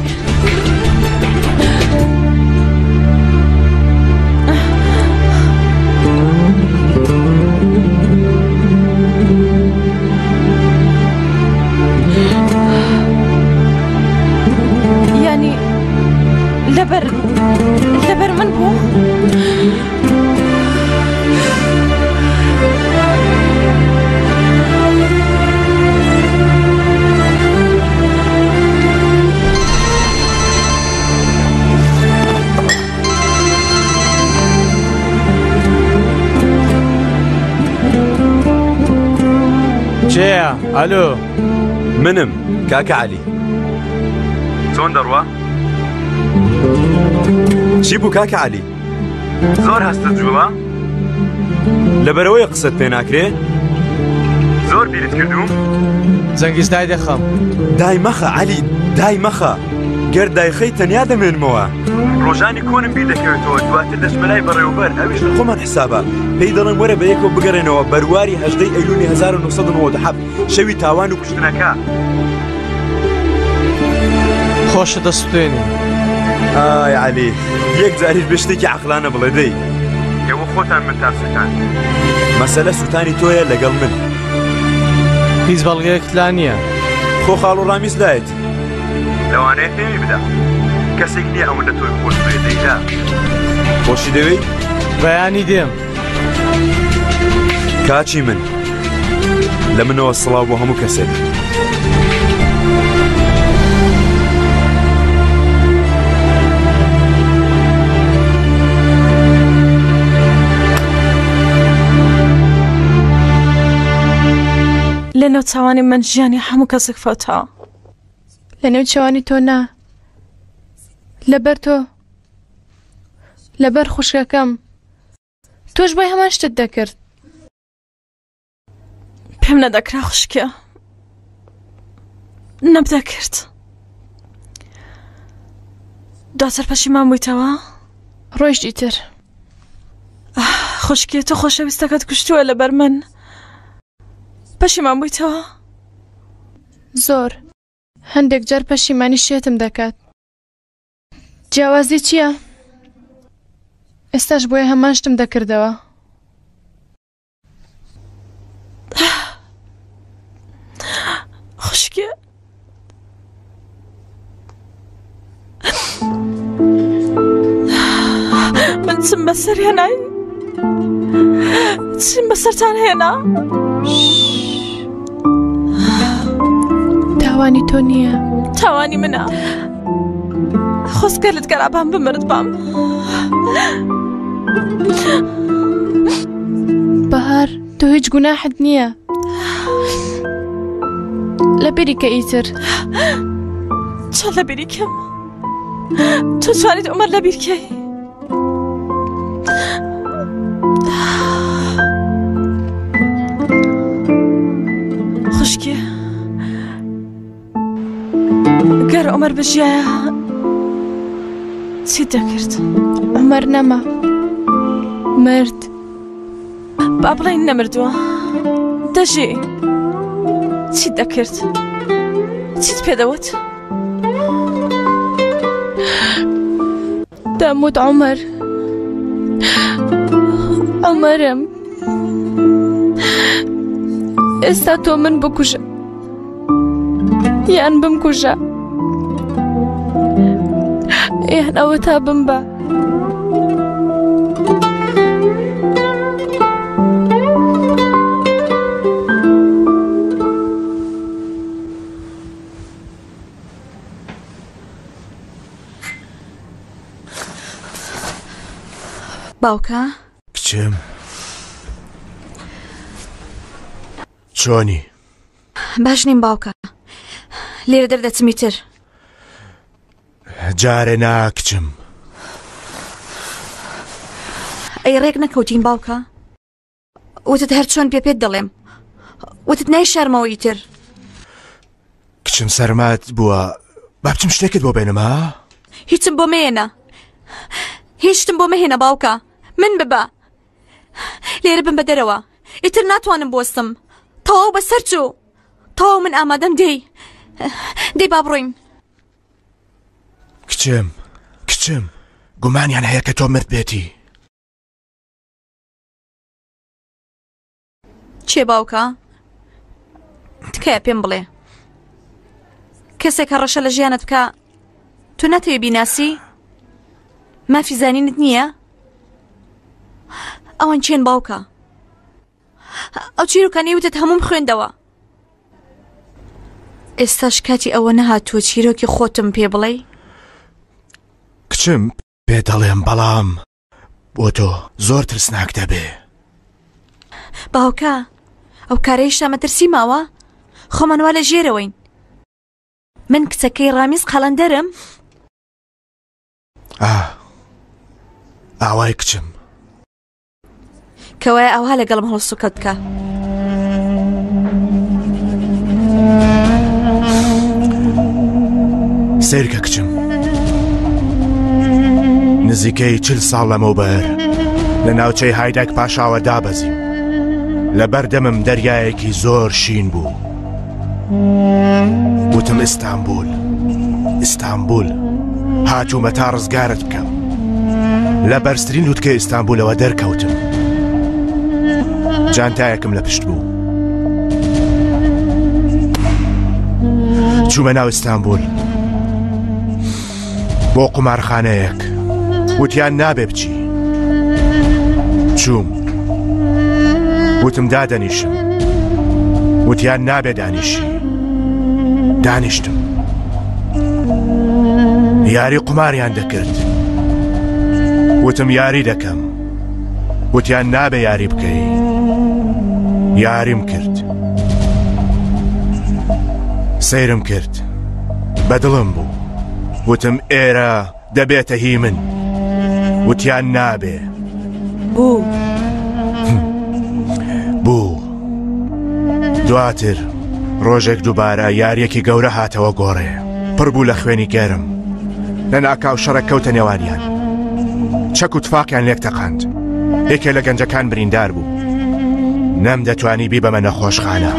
یعنی لەبەر من بوو چێە؟ ئەلۆ منم کاکە عەلی چۆن دەڕوا؟ چی بوو کاکە عەلی؟ زۆر هەستت جووە؟ لەبەرەوەی قسەت پێ ناکرێ؟ زۆر بیرت کردوم؟ جەنگیز دای دەخەم دای مەخە عەلی دای مەخە گەر دایخەی تەنیا دەمێنمەوە ڕۆژانی کۆنم بیر دەکەوێتەوە دواتر دەچمەلای بەڕێوەبەر ئەویش لە خۆمان حسابە پێی دەڵێن وەرە بە یەکەوە بگەڕێنەوە بەرواری 18 ئەیلولی 1997 شەوی تاوان و کوشتنەکە خۆشە دەستێنی ئای عەلی یەک جاریش بە شتێکی عەقلانە بڵێ دەی ئێوە خۆتان من تاسوتان مەسەلە سوتانی تۆیە لەگەڵ من هیچ بەڵگەیەکت لا نییە خۆ خاڵ و ڕامیز لایەتی لەوانەیە پێمی بدە کەسێک نییە ئەوەندە تۆی خۆش بێ دەیدا خۆشی دەوێی؟ بەیانی دێم کاچی من لە منەوە سڵاو بۆ هەموو کەسێک لە نێو چاوانی من ژیانی هەموو کەسێک فەوتاوە لە نێو چاوانی تۆ نا لەبەر تۆ لەبەر خوشکەکەم تۆش بۆی هەمان شتت دەکرد پێم نەدەکرا خوشکە نەبدەکرد دواتر پەشیمان بوویتەوە ڕۆیشتی تر خوشکێ تۆ خۆشەویستەکەت کوشتووە لەبەر من پەشیمان بوویتەوە زۆر هەندێک جار پەشیمانی شێتم دەکات جیاوازی چییە؟ ئێستاش بۆیە هەمان شتم دەکردەوە خوشکێ من چم بەسەر هێنای چیم بەسەرتان هێنا تاوانی تۆ نییە تاوانی منە خۆزگەلت گەرابان بمرد بام بەهار تۆ هیچ گوناحت نییە لە بیریکە ئیتر چۆن لە بیریکەم تۆ توانیت عومەر لە بیرکەی گەر عومەر بژیایە چی دەکرد؟ عومەر نەما مرد. با بڵێین نەمردووە دەژێ چی دەکرد؟ چیت پێدەوت؟ دەموت عومەر عومەرم ئێستا تۆ من بکوژە یان بمکوژە یان ئەوە تا بمبە. باوکە کچم چۆنی؟ باش نیم باوکە لێرە دەردەچمی تر جارێ ناکچم. ئەی ڕێک نەکەوتین باوکە وتت هەر چۆن پێت دەڵێم وتت نای شەرمەوەی تر. کچم سەرمات بووە با بچم شتێکت بۆ بێنم ها؟ هیچم بۆ مێنە هیچتم بۆ مەهێنە باوکە من ببە لێرە بم بە دەرەوە ئیتر ناتوانم بۆستم تەواو بەسەر چوو تەواو من ئامادەم دەی با بڕۆین. کچم گومانیان هەیە کە تۆ مرد بێتی. چێ باوکە؟ تکایە پێم بڵێ کەسێک کە ڕەشە لە ژیانت بکە تۆ ناتەوێ بیناسی؟ مافی زانینت نییە؟ ئەوان چێن باوکە؟ ئەو چیرۆکانەی وتت هەموم خوێندەوە ئێستاش کاتی ئەوە نەهاتووە چیرۆکی خۆتم پێ بڵێ؟ کچم پێ دەڵێم بەڵام بۆ تۆ زۆر ترسناک دەبێ. باوکە ئەو کارەی شامەترسی ماوە خۆمانوا لە ژێرەوەین من کچەکەی ڕامیز قەڵەندەرم. ئاوای کچم کەوایە ئەوها لەگەڵم هەڵسوکەت بکە. سیرکە کچم نزیکەی 40 ساڵ لەمەوبەر لە ناوچەی هایدەک پاشاوە دابەزیم لە بەردەمم دەریایەکی زۆر شین بوو وتم ئیستانبول هاتوومە تا ڕزگارت بکەم لە بەرزترین لووتکە ئیستانبولەوە دەرکەوتم جانتایەکم لە پشت بوو چوومە ناو ئیستانبول بۆ قومارخانەیەک وتیان نابێ بچی چووم وتم دادەنیشم وتیان نابێ دانیشی دانیشتم یاری قوماریان دەکرد وتم یاری دەکەم وتیان نابێ یاری بکەی یاریم کرد سەیرم کرد بەدڵم بوو وتم ئێرە دەبێتە هی من وتیان نابێ بوو دواتر ڕۆژێک دووبارە یاریەکی گەورە هاتەوە گۆڕێ پڕ بوو لە خوێنی گەرم لە ناکاو شەڕێک کەوتە نێوانیان چەک و تفاقیان لێک تەقاند یەکێ لە گەنجەکان بریندار بوو نەم دەتوانی بی بەمە نەخۆشخانە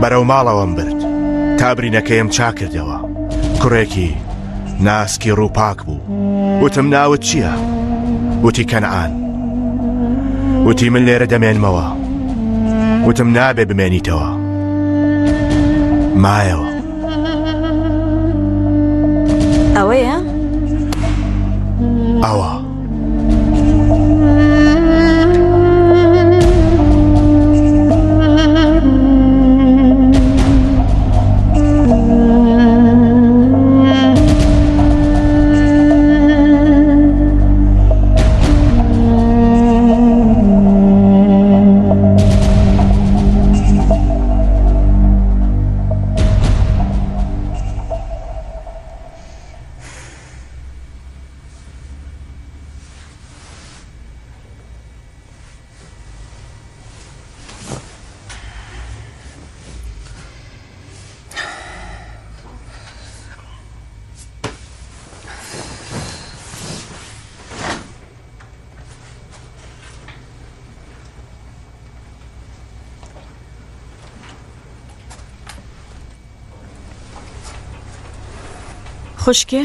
بەرەو ماڵەوەم برد تا برینەکەیم چا کردەوە کوڕێکی ناسکی ڕووپاک بوو وتم ناوت چییە؟ وتی کەنعان وتی من لێرە دەمێنمەوە وتم نابێ بمێنیتەوە مایەوە ئەوەیە؟ ئەوە خوشکێ؟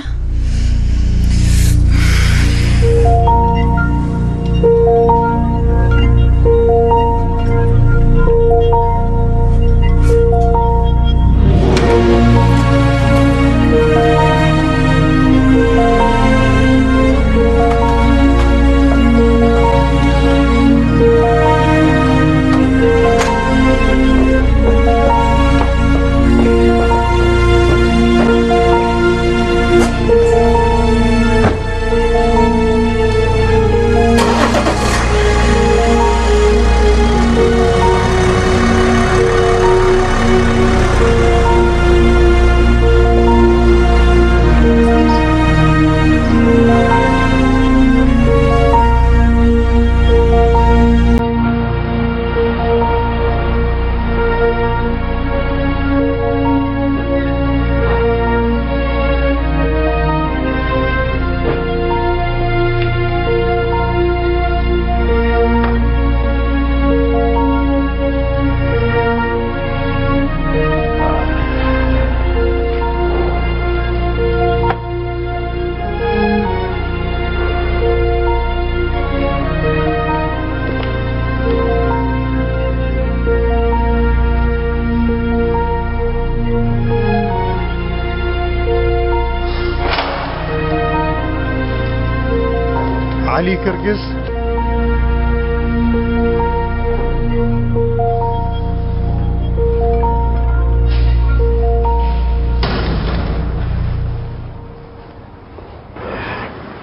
علی کرگز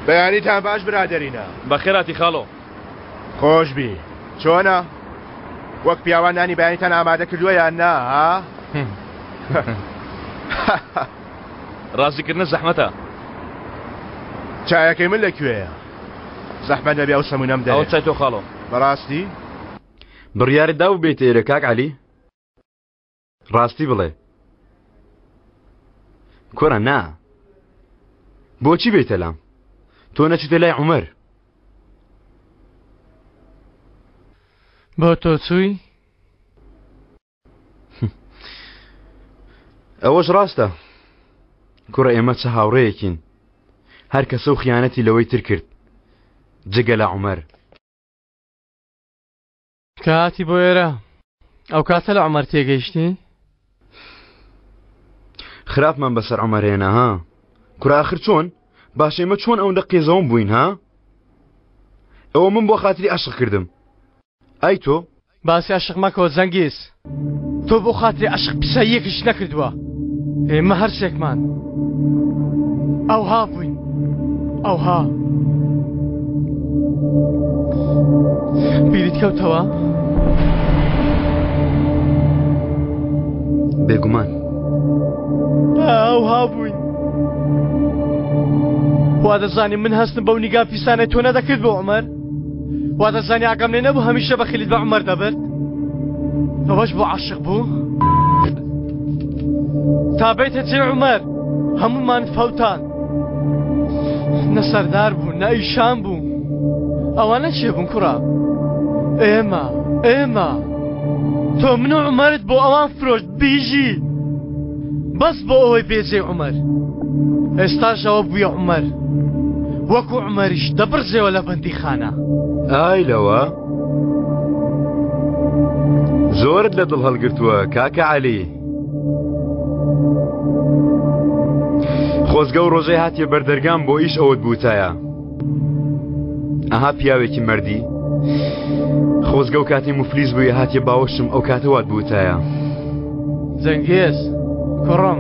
بەیانیتان باش برادەرینە بەخێراتی خاڵۆ خۆشبی چۆنە وەک پیاوان نانی بەیانیتان ئامادە کردووە یان نا ها ڕازیکردنە زەحمەتە چایەکەی من لەکوێیە زەحمەت نەبێ ئەو سەمونەم دەوێت ئەو چای تۆ خاڵۆ بەڕاستی بڕیارت دا بێتە ئێرە کاک عەلی ڕاستی بڵێ کۆرە نا بۆچی بێتە لام تۆ نەچیتە لای عومەر بۆ تۆ چووی ئەوەش ڕاستە کوڕە ئێمە چه هاوڕێیەکین هەر کەسە و خیانەتی لەوەی تر کرد جگە لە عومەر کاتی بۆ ئێرە ئەو کاتە لە عومەر تێگەیشتی خراپمان بەسەر عومەرێنە ها کوڕە ئاخر چۆن باش ئێمە چۆن ئەوەندە قێزەوەم بووین ها ئەوە من بۆ خاتری عەشق کردم ئەی تۆ باسی عەشق مەکەوە جەنگیز تۆ بۆ خاتری عەشق پیساییەکیش نەکردووە ئێمە هەرسێکمان ئەوها بووین ئەوها بیریت کەوتەوە بێگومان ئەوها بووین وا دەزانی من هەستم بەو نیگا پیسانەی تۆ نەدەکرد بۆ عومەر وا دەزانی ئاگەم لێ نەبوو هەمیشە بەخیلیت بە عومەر دەبرد ئەوەش بۆ عاشق بوو تا بێتە جێ عومەر هەمومان فەوتان نە سەردار بوو نە ئیشان بوو ئەوانە چێ بوون کوڕا ئێمە تۆ من و عومەرت بۆ ئەوان فرۆشت بیژی بەس بۆ ئەوەی بێجێ عومەر ئێستاش ئەوە بوویە عومەر وەکو عومەریش دەبڕزێەوە لە بەندیخانە ئای لەوە زۆرت لە دڵ هەڵگرتووە کاکە عەلی خۆزگە و ڕۆژەی هاتیە بەردەرگام بۆ ئیش ئەوت بوتایە ئەها پیاوێکی مەردی خۆزگە و کاتی مفلیس بوویە هاتیە باوەشم ئەو کاتەوات بوتایە جەنگێز کوڕم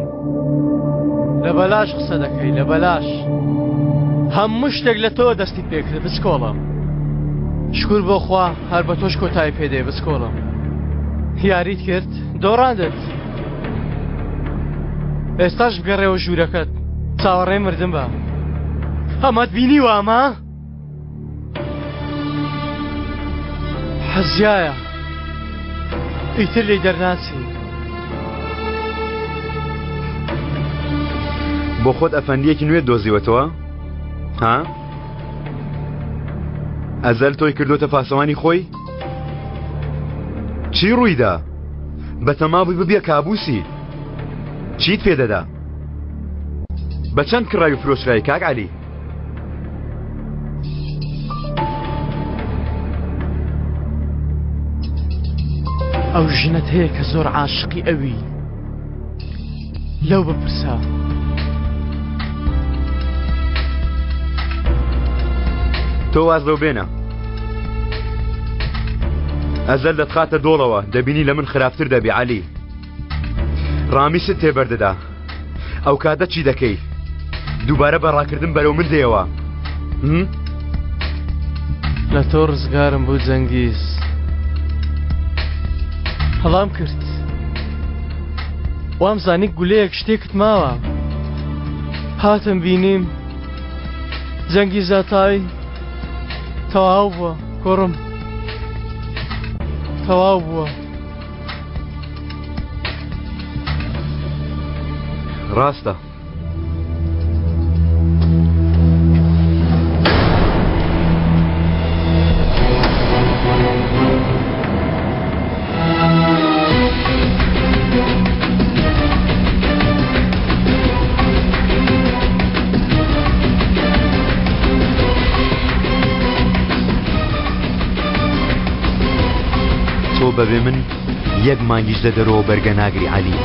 لە بەلاش قسە دەکەی لە بەلاش هەموو شتێک لە تۆ دەستی پێکرد بچکۆڵم شکر بۆ خوا هەر بە تۆش کۆتایی پێدێ بچکۆڵم یاریت کرد دۆڕاندت ئێستاش بگەڕێەوە ژوورەکەت چاوەڕێ مردم بە ئەمەت بینیوە ئەمە حەزیایە ئیتر لێی دەرناچی بۆ خۆت ئەفەندیەکی نوێ دۆزیوەتەوە ها ئەزەل تۆی کردوتە پاسەوانی خۆی چی ڕوویدا بەتەما بووی ببیە کابوسی چیت پێدەدا بە چەند کڕای و فرۆشرایی کاک عەلی؟ ئەو ژنت هەیە کە زۆر عاشقی ئەوی لەو بپرسە. تۆ واز لەو بێنە ئەزەل دەتخاتە دۆڵەوە دەبینی لە من خراپتر دەبی عەلی. ڕامیست تێبەردەدا ئەو کاتە چی دەکەی؟ دووبارە بەڕاکردن بەرەو من دێەوە. لە تۆ ڕزگارم بوو جەنگیز، هەڵام کرد. وام زانی گولەیەک شتێکت ماوە. هاتم بینیم جەنگیز ئاتای تەواو بووە کوڕم، تەواو بووە. ڕاستە تۆ بەبێ من یەک مانگیش لە دەرەوە بەرگە ناگری عەلی.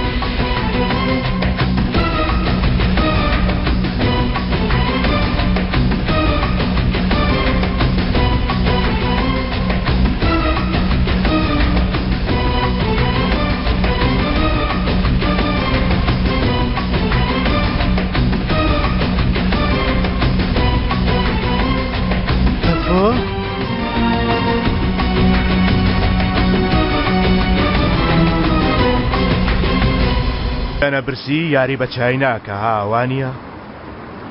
ئەنە برسی یاری بە چای ناکە هاوانە.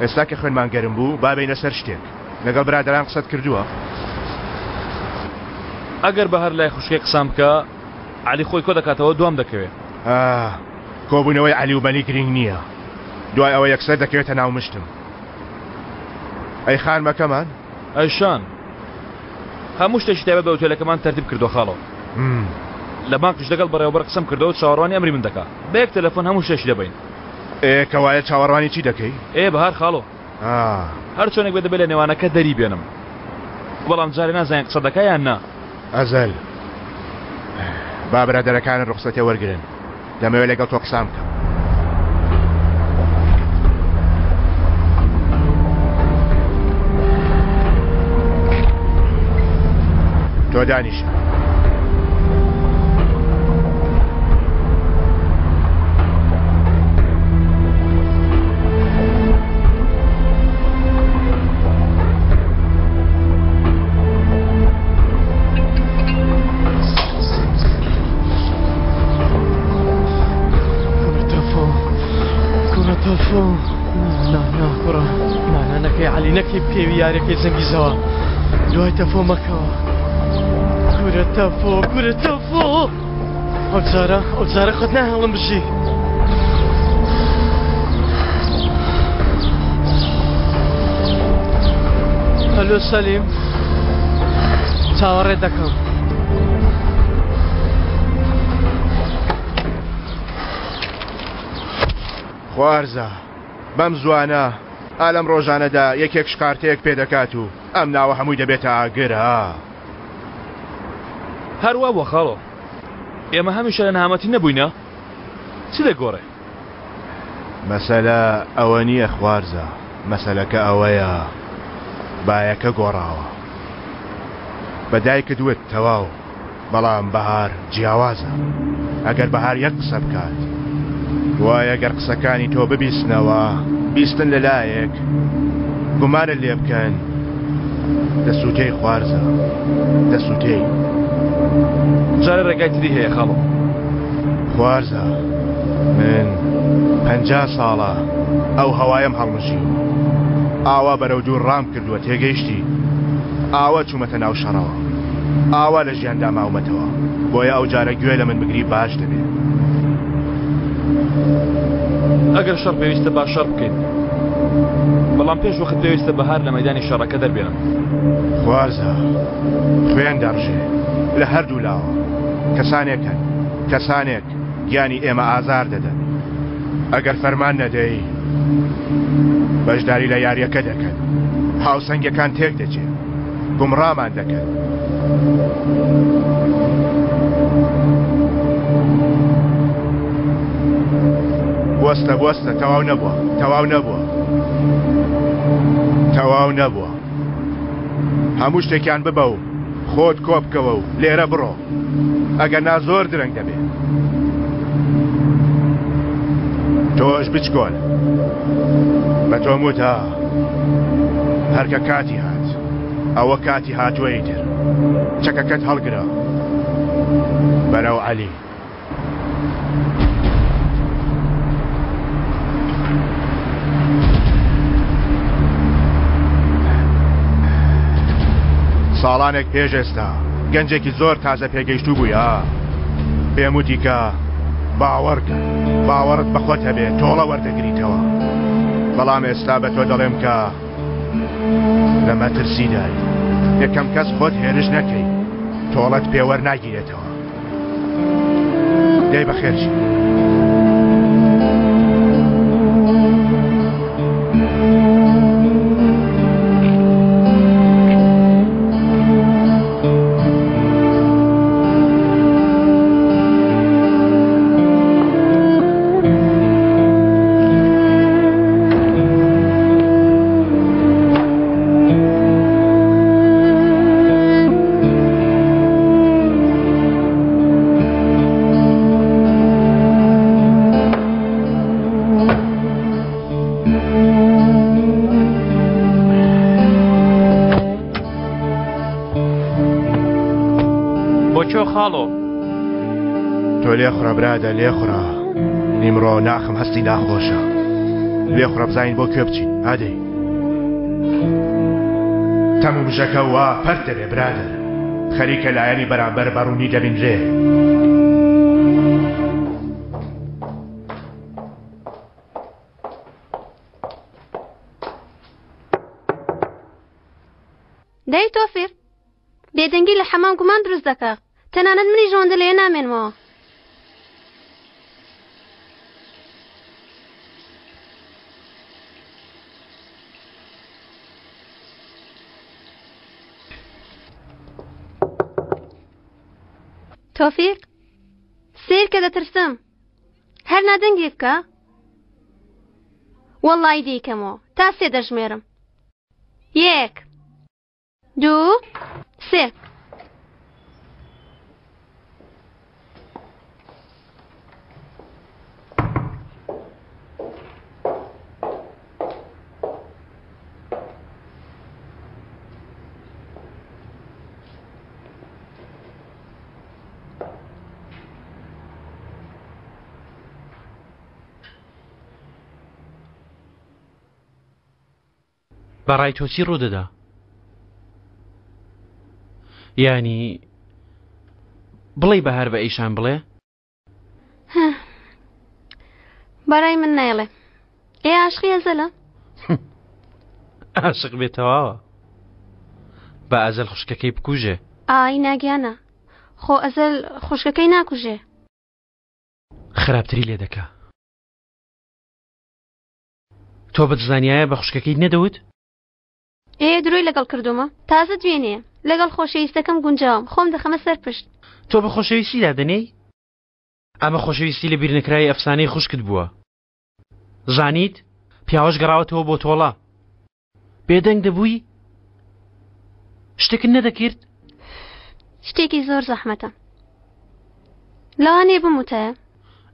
ئێستا کە خوێنمان گەرم بوو با بینە سەر شتێک. لەگەڵ برادران قسەت کردووە؟ ئەگەر بە هەر لای خوشکێک قسام بکە عەلی خۆی کۆ دەکاتەوە دوام دەکەوێت. کۆبوونەوەی عەلی و بەلی گرنگ نییە، دوای ئەوە یەکسەر دەکەوێتە ناو مشتم. ئەی خانمەکەمان؟ ئەیشان هەموو شتێکی تایبەت بە ئۆتێلەکەمان تەرتیب کردووە خاڵۆ. لە بانکش لەگەڵ بەڕێوەبەر قسەم کردەوە چاوەڕوانی ئەمری من دەکات. بە یەک تەلەفۆن هەموو شتێکی دەبین. کەوایە چاوەڕوانی چی دەکەی؟ بەهار خاڵۆ هەر چۆنێک بێ دەبێت لە نێوانەکە دەری بێنم، بەڵام جارێ نازانین قسە دەکا یان نا. ئەزەل با برادەرەکانت ڕوخسەتێ وەرگرن، دەمەوێت لەگەڵ تۆ قسام بکەم. تۆ دانیشە. عەلی نەکەی بکەوی یارەکەی جەنگیزەوە، دوای تەفۆ مەکەوە. گورە تەفۆ گورە تەفۆ، ئەو جارە خۆت ناهێڵم بژی. هەلۆ سەلیم، چاوەڕێ دەکەم. خوارزە بەم زوانە ئالەم ڕۆژانەدا یەکێک شقارتەیەک پێدەکات و ئەم ناوە هەمووی دەبێتە ئاگر. هەروە بۆ خاڵۆ ئێمە هەمیشە لە نەهامەتی نەبووینە، چی دەگۆڕێ؟ مەسەلە ئەوە نییە خوارزە، مەسەلەکە ئەوەیە بایەکە گۆڕاوە، بەدایکت وت تەواو، بەڵام بەهار جیاوازە. ئەگەر بەهار یەک قسە بکات وایە گەر قسەکانی تۆ ببیستنەوە بیستن لەلایەک گومانت لێ بکەن دەسووتەی خوارزە، دەسووتەی. جارە ڕێگای تری هەیە خاڵۆ. خوارزە من 50 ساڵە ئەو هەوایم هەڵمژی، ئاوا بەرەو دوور ڕام کردووە تێگەیشتی، ئاوا چوومەتە ناو شەڕەوە، ئاوا لە ژیاندا ماومەتەوە، بۆیە ئەو جارە گوێ لە من بگری باش دەبێت. ئەگەر شەڕ پێویستە باش شەڕ بکەیت، بەڵام پێش وەخت پێویستە بەهار لە مەیدانی شەڕەکە دەربێنم. خوارزە خوێن دەڕژێ لە هەردوو لاوە، کەسانێک گیانی ئێمە ئازار دەدەن. ئەگەر فەرمان نەدەی بەشداری لە یاریەکە دەکەن هاوسەنگەکان تێک دەچێت گومڕامان دەکەن بوەستە تەواو نەبووە هەموو شتێکیان ببە و خۆت کۆبکەوە و لێرە بڕۆ ئەگەر نا زۆر درەنگ دەبێت تۆش بچکۆن بە تۆم وتا هەرکە کاتی هات ئەوە کاتی هاتووەی تر چەکەکەت هەڵگرە بەرەو عەلی ساڵانێک پێش ئێستا گەنجێکی زۆر تازە پێگەیشتوو بوویە پێم وتی کە باوەڕت بەخۆت هەبێت تۆڵە وەردەگریتەوە بەڵام ئێستا بە تۆ دەڵێم کە لە مەترسیدای یەکەم کەس خۆت هێرش نەکەی تۆڵەت پێوەەر ناگیرێتەوە دەی بەخێرشی تۆ لێخڕە برادە لێخڕە نیمڕۆ ناخم هەستی ناخۆشە لێخڕە بزانین بۆ کوێ بچین ئادەی تەمومژەکە وا پەر دەبێ برادر خەریکە لایەنی بەرامبەر بەڕوونی دەبینرێ دەی تۆفیر بێدەنگی لە حەمام گومان دروست دەکە تەنانەت منی ژۆندە لێ نامێنمەوە تۆفیق سیر کە دەترسم هەر نادەنگی بکە وەڵڵای دیکەمەوە تا سێ دەژمێرم 1 2 3 بەڕای تۆ چی ڕوودەدا؟ یانی بڵێ بەهار بە ئەیشان بڵێ؟ بەڕای من نایڵێ ئێ عاشقی ئەزەلە؟ عاشق بێتەواوە بە ئەزەل خوشکەکەی بکوژێ ئای ناگیانە خۆ ئەزەل خوشکەکەی ناکوژێ خراپتری لێ دەکا تۆ بەدزانایە بە خوشکەکەی نەدەوت؟ ئێ دروی لەگەڵ کردومە تازە دوێنێ لەگەڵ خۆشەویستەکەم گونجاوم خۆم دەخەمە سەر پشت تۆ بە خۆشەویستی دادەنێی؟ ئەمە خۆشەویستی لە بیرنەکرای ئەفسانەی خوشکت بووە زانیت پیاوەش گەڕاوەتەوە بۆ تۆڵە بێدەنگ دەبووی شتێکن نەدەکرد شتێکی زۆر زەحمەتە لەوانێ بموتایە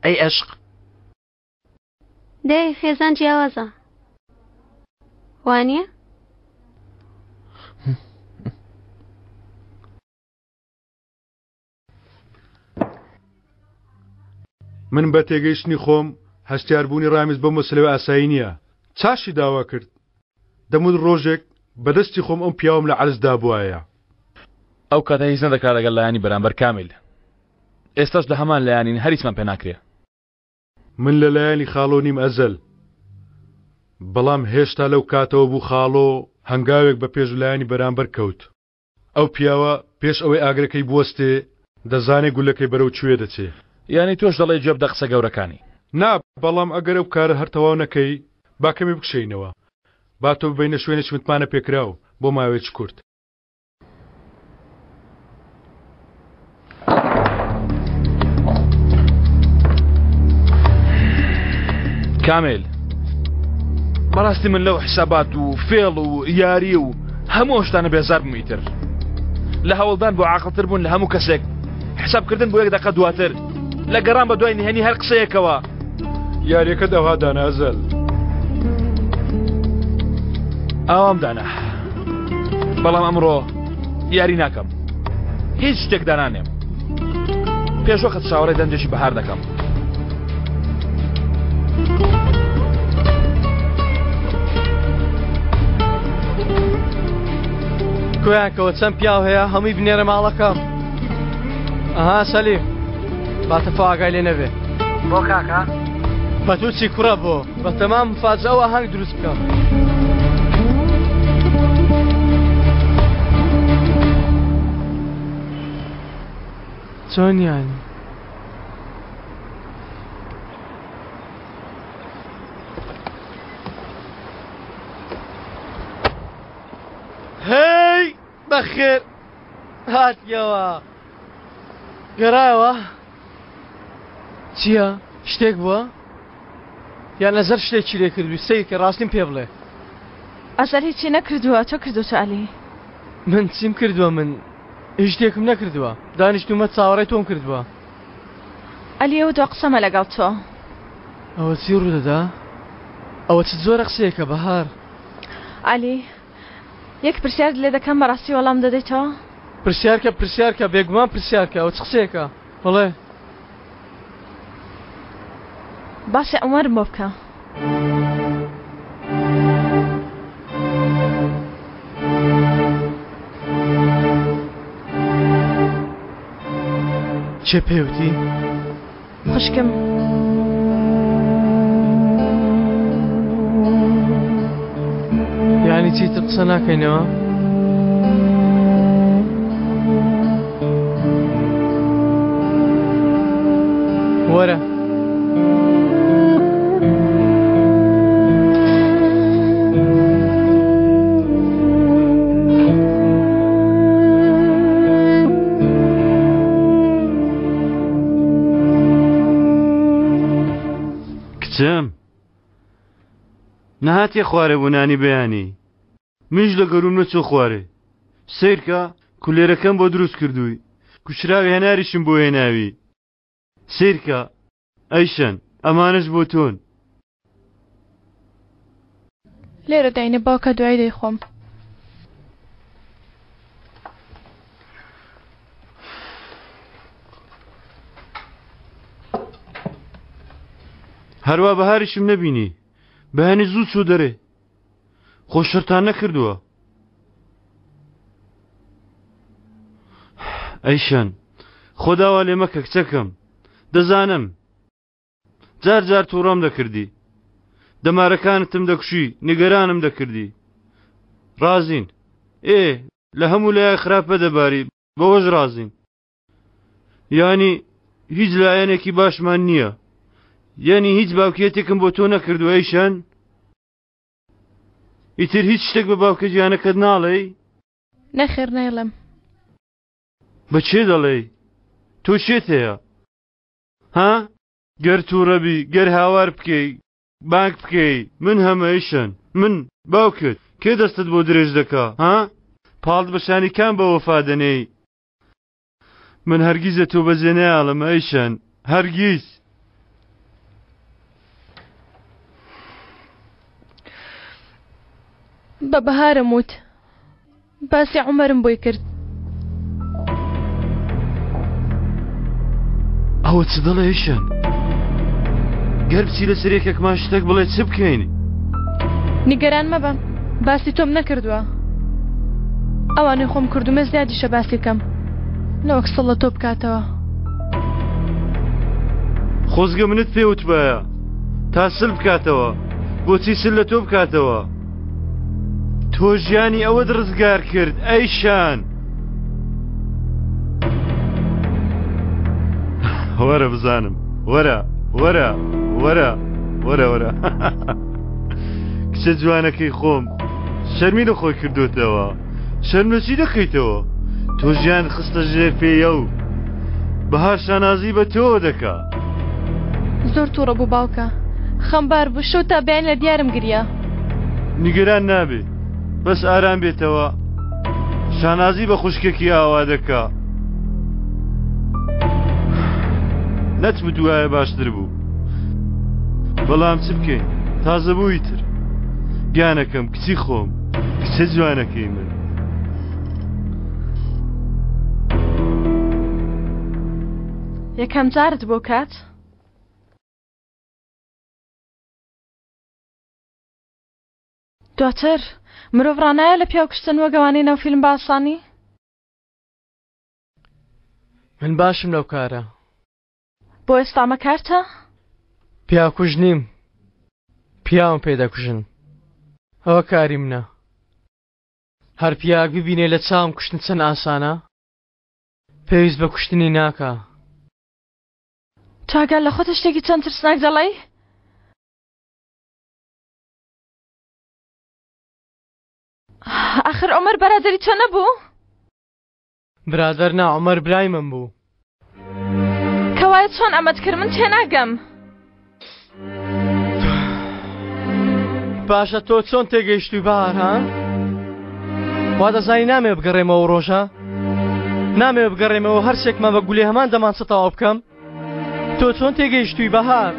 ئەی عەشق دەی خێزان جیاوازە وانییە؟ من بە تێگەیشتنی خۆم هەستیاربوونی ڕامیز بەم مەسلەوە ئاسایی نییە چاشی داوا کرد دەمون ڕۆژێک بەدەستی خۆم ئەم پیاوم لە عەرزدا بووایە ئەو کاتە هیچ نەدەکات لەگەڵ لایانی بەرامبەر کامل ئێستاش لە هەمان لایانین هەریچمان پێ ناکرێ من لە لایانی خاڵۆ نیم ئەزەل بەڵام هێشتا لەو کاتەوە بوو خاڵۆ هەنگاوێک بە پێش لایانی بەرامبەر کەوت ئەو پیاوە پێش ئەوەی ئاگرەکەی بوەستێ دەزانێ گولەکەی بەرەو کوێ دەچێ یعنی تۆش دەڵێ جێبدە قسە گەورەکانی نا بەڵام ئەگەر ئەو کارە هەر تەواو نەکەی با کەمی بکشینەوە با تۆ ببینە شوێنێک متمانە پێکراو بۆ ماوەیەکی کورت. کامل بەڕاستی من لەو حسابات و فێڵ و یاری و هەموو شتانە بێزار بووم ئیتر لە هەوڵدان بۆ عاقڵتر بوون لە هەموو کەسێک حسابکردن بۆ یەک دەقە دواتر لە گەڕان بە دوای نهێنی هەر قسەیەکەوە یاریەکە داوا دانازەل ئاوام دانا بەڵام ئەمڕۆ یاری ناکەم هیچ شتێک دانانێم پێشوەخت چاوەڕێی دەنجێکی بەهار دەکەم. کۆیانکەوە چەند پیاو هەیە هەمووی بنێرە ماڵەکەم. ئەها سەلیم باتە فاگای لێ نەبێ. بۆ کاکە؟ بە تو چی کوڕە بۆ بە تەمام فاجەوە هەنگ دروست بکەم. چۆن یانی؟ هەی بەخێر هاتیەوە گەڕایەوە چییە؟ شتێک بووە؟ یان نەزەر شتێکی لێ کردووی سەیر کە ڕاستیم پێ بڵێ. ئەزەر هیچی نەکردووە تۆ کردوتە عەلی. من چیم کردووە من هیچ شتێکم نەکردووە دانیشتومە چاوەڕێی تۆم کردووە. عەلی ئەو دو قسەمە لەگەڵ تۆ. ئەوە چی ڕوودەدا؟ ئەوە چ زۆرە قسەیەکە بەهار. عەلی یەک پرسیار لێ دەکەم بەڕاستی وەڵام دەدەیتەوە؟ پرسیارکە بێگومان پرسیارکە ئەو چ قسەیەکە بڵێ. باسی عومەرم بۆ بکە. چێ پێوتی؟ خوشکم یعنی چیتر قسە ناکەینەوە؟ وەرە کچم نەهاتیە خوارێ بۆ نانی بەیانی منش لە گەروم نەچۆ خوارێ سیرکە کولێرەکەم بۆ دروست کردووی کوچراوی هەناریشم بۆ هێناوی سیرکە ئەیشەن ئەمانش بۆ تۆن لێرە داینە باوکە دوای دەیخۆم. هەروە بەهاریشم نەبینی بەهێنی زوو چوو دەرێ خۆشتان نەکردووە ئەیشان خۆداوا لێ مەکە کچەکەم دەزانم جار جار تووڕام دەکردی دەمارەکانتم دەکوشی نیگەرانم دەکردی ڕازین لە هەموو لای خراپە دەباری بەوەش ڕازین یانی هیچ لایەنێکی باشمان نییە یعنی هیچ باوکێتێکم بۆ تۆ نەکردو ئەیشان ئیتر هیچ شتێک بە باوکە گیانەکەت ناڵێ؟ نەخێر نایڵێم. بە چێ دەڵێ؟ تۆ شێت هەیە؟ ها؟ گەر تووڕەبی گەر هاوار بکەی بانک بکەی من هەمە ئەیشان من باوکت کێ دەستت بۆ درێژ دەکا ها؟ پاڵت بەشانی کام بە وەفا دەنێی؟ من هەرگیزە تۆ بەجێ نەیاڵم ئەیشان هەرگیز. بە بەهارم وت باسی عومەرم بۆی کرد. ئەوە چ دەڵێ ئەیشان؟ گەر بچی لە سەرێکێکمان شتێک بڵێ چ بکەین؟ نیگەران مەبە باسی تۆم نەکردووە ئەوانەی خۆم کردومە زیادیشە باسی کەم نەوەک سەڵ لە تۆ بکاتەوە. خۆزگە منت پێوت بایە تا سل بکاتەوە بۆچی سل لە تۆ بکاتەوە؟ تۆ ژیانی ئەوەت ڕزگار کرد ئەیشان. وەرە بزانم وەرە وەرە وەرە وەرە وەرە کچە جوانەکەی خۆم شەرمی لە خۆی کردوتەوە شەرمەچی دەکەیتەوە تۆ ژیان خستە ژێر پێیە و بەهار شانازی بە تۆ دەکا زۆر تووڕە بوو باوکە خەمبار بوو شەو تا بیان لە دیارم گریا نیگەران نابێ بەس ئارام بێتەوە شانازی بە خوشکێکی ئاوا دەکا نەتمت وایە باشتر بوو بەڵام چ بکەین تازە بووی تر گیانەکەم کچی خۆم کچە جوانەکەی من یەکەم جارت بۆ کات دواتر مرۆڤ ڕانایە لە پیاو کشتن وەگەوانەی ناو فیلم باسانی من باشم لەو کارە بۆ ئێستامە کارتە پیاکوژ نیم پیاوم پێدەکوژن ئەوە کاری منە هەر پیاک ببینێ لە چاوم کوشتن چەند ئاسانە پێویست بە کوشتنی ناکە تاگەل لە خۆتە شتێکی چەند ترسناک دەڵێی ئاخر عومەر بەرادەری تۆ نەبوو برادەر نا عومەر برای من بوو کەوایە چۆن ئەمەت کرد من تێناگەم باشە تۆ چۆن تێگەیشتووی بەهار ها وا دەزانی نامێ بگەڕێمەوە ڕۆژە نامێ بگەڕێمەوە هەرسێکمان بە گولێ هەمان دەمان چتەواو بکەم تۆ چۆن تێگەیشتووی بەهار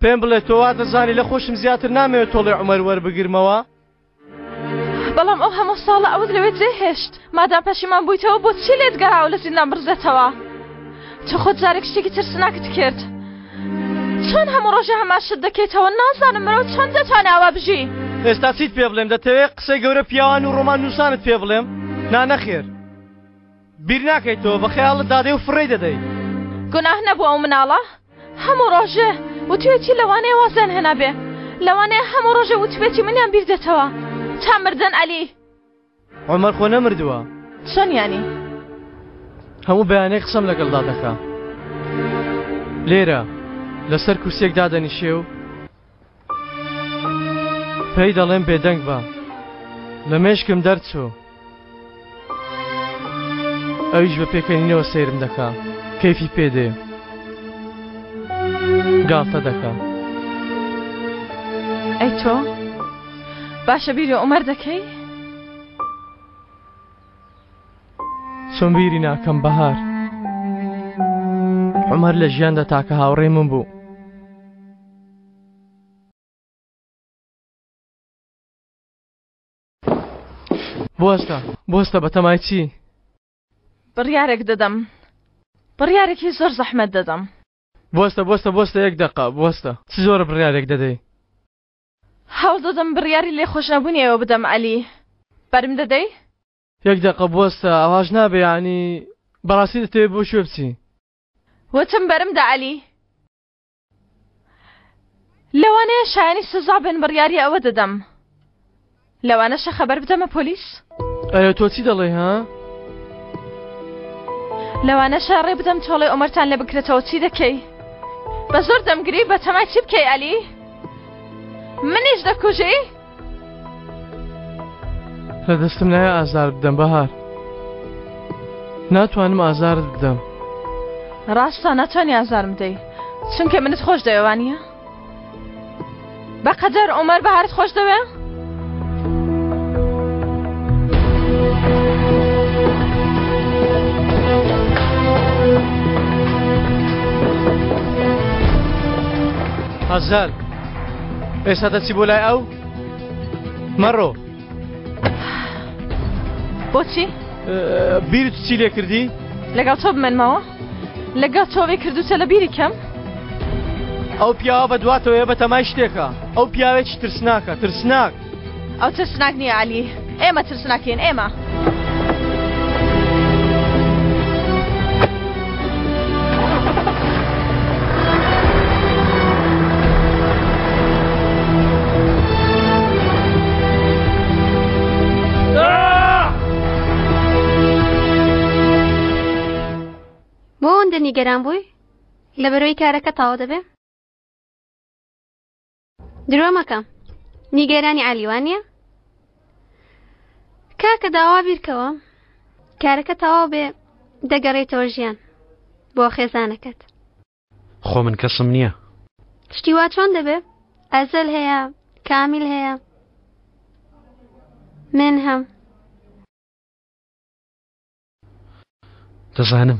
پێم بڵێ تۆ وا دەزانی لە خۆشم زیاتر نامەوێت تۆڵێ عومەر وەربگرمەوە بەڵام ئەو هەموو ساڵە ئەوت لەوێ جێهێشت مادام پەشیمان بوویتەوە بۆ چی لێت گەڕاوە لە زیندان برزێتەوە تۆ خۆت جارێک شتێکی ترسناکت کرد چۆن هەموو ڕۆژە هەماشت دەکەیتەوە نازانم مرۆ چۆن دەتوانێ ئەوە بژی ئێستا چیت پێ بڵێم دەتەوێت قسەی گەورە پیاوان و ڕۆمان نووسانت پێ بڵێم نانەخێر بیر ناکەیتەوە بە خەیاڵت دادەی و فڕێ دەدەی گوناه نەبوو ئەو مناڵە هەموو ڕۆژێ وتوێتی لەوانەیە وازیان هێنابێ لەوانەیە هەموو ڕۆژێ وتوێتی منیان بیر دێتەوە تا مردن ئەلی عومەر خۆ نەمردووە چۆن یانی هەموو بەیانەی قسەم لەگەڵدا دەکا لێرە لەسەر کورسێک دادەنیشێ و پێی دەڵێم بێدەنگ بە لە مێشکم دەرچوو ئەویش بە پێکەنینەوە سەیرم دەکا کەیفی پێدێ گاڵتە دەکا ئەی تۆ باشە بیری عومەر دەکەی چۆن بیری ناکەم بەهار عومەر لە ژیاندا تاکە هاوڕێی من بوو بۆستە بە تەمای چی بڕیارێک دەدەم بڕیارێکی زۆر زەحمەت دەدەم بۆستە یەک دقە بۆستە چ زۆرە بڕیارێک دەدەی هەوڵ دەدەم بڕیاری لێ خۆشنەبوونی ئەوە بدەم ئەلی بەرم دەدەی یەک دقە بۆستە ئەواژ نابێ ینی بەڕاستی دەتەوێت بۆ شوێ بچی وتم بەرمدا ئەلی لەوانەیە شایانی سزا بن بڕیاری ئەوە دەدەم لەوانەشە خەبەر بدەمە پۆلیس ئەرێ تۆ چی دەڵێ ها لەوانەشە ڕێ بدەم تۆڵێ عومەرتان لێ بکرێتەوە چی دەکەی بە زۆر دەمگری بە تەمای چی بکەی ئەلی منیش دەکوژی لە دەستم نایە ئازار بدەم بەهار ناتوانم ئازارت بدەم ڕاستە ناتوانانی ئازارم دەی چونکە منت خۆش دەوێوانیە بەقەدەر عومەر بەهارت خۆش دەوێ هەزار ئێستا دەچی بۆ لای ئەو مەڕۆ بۆچی بیرت چی لێ کردی لەگەڵ تۆ بمێنمەوە لەگەڵ تۆوێ کردوتە لە بیری کەم ئەو پیاوە بە دواتەوەیە بە تەمای شتێکە ئەو پیاوێکی ترسناکە ترسناک ئەو ترسناک نییە عەلی ئێمە ترسناکەین ئێمە بۆ ئەوەندە نیگەران بووی لە بەرەوەی کارەکە تاوا دەبێ درۆ مەکەم نیگەرانی عالیوانە کاکە داوا بیرکەوە کارەکە تەواو بێ دەگەڕێتەوە ژیان بۆ خێزانەکەت. خۆ من کەسم نییە. شتی وا چۆن دەبێ؟ ئەزەل هەیە، کامیل هەیە، من هەم. دەزانم.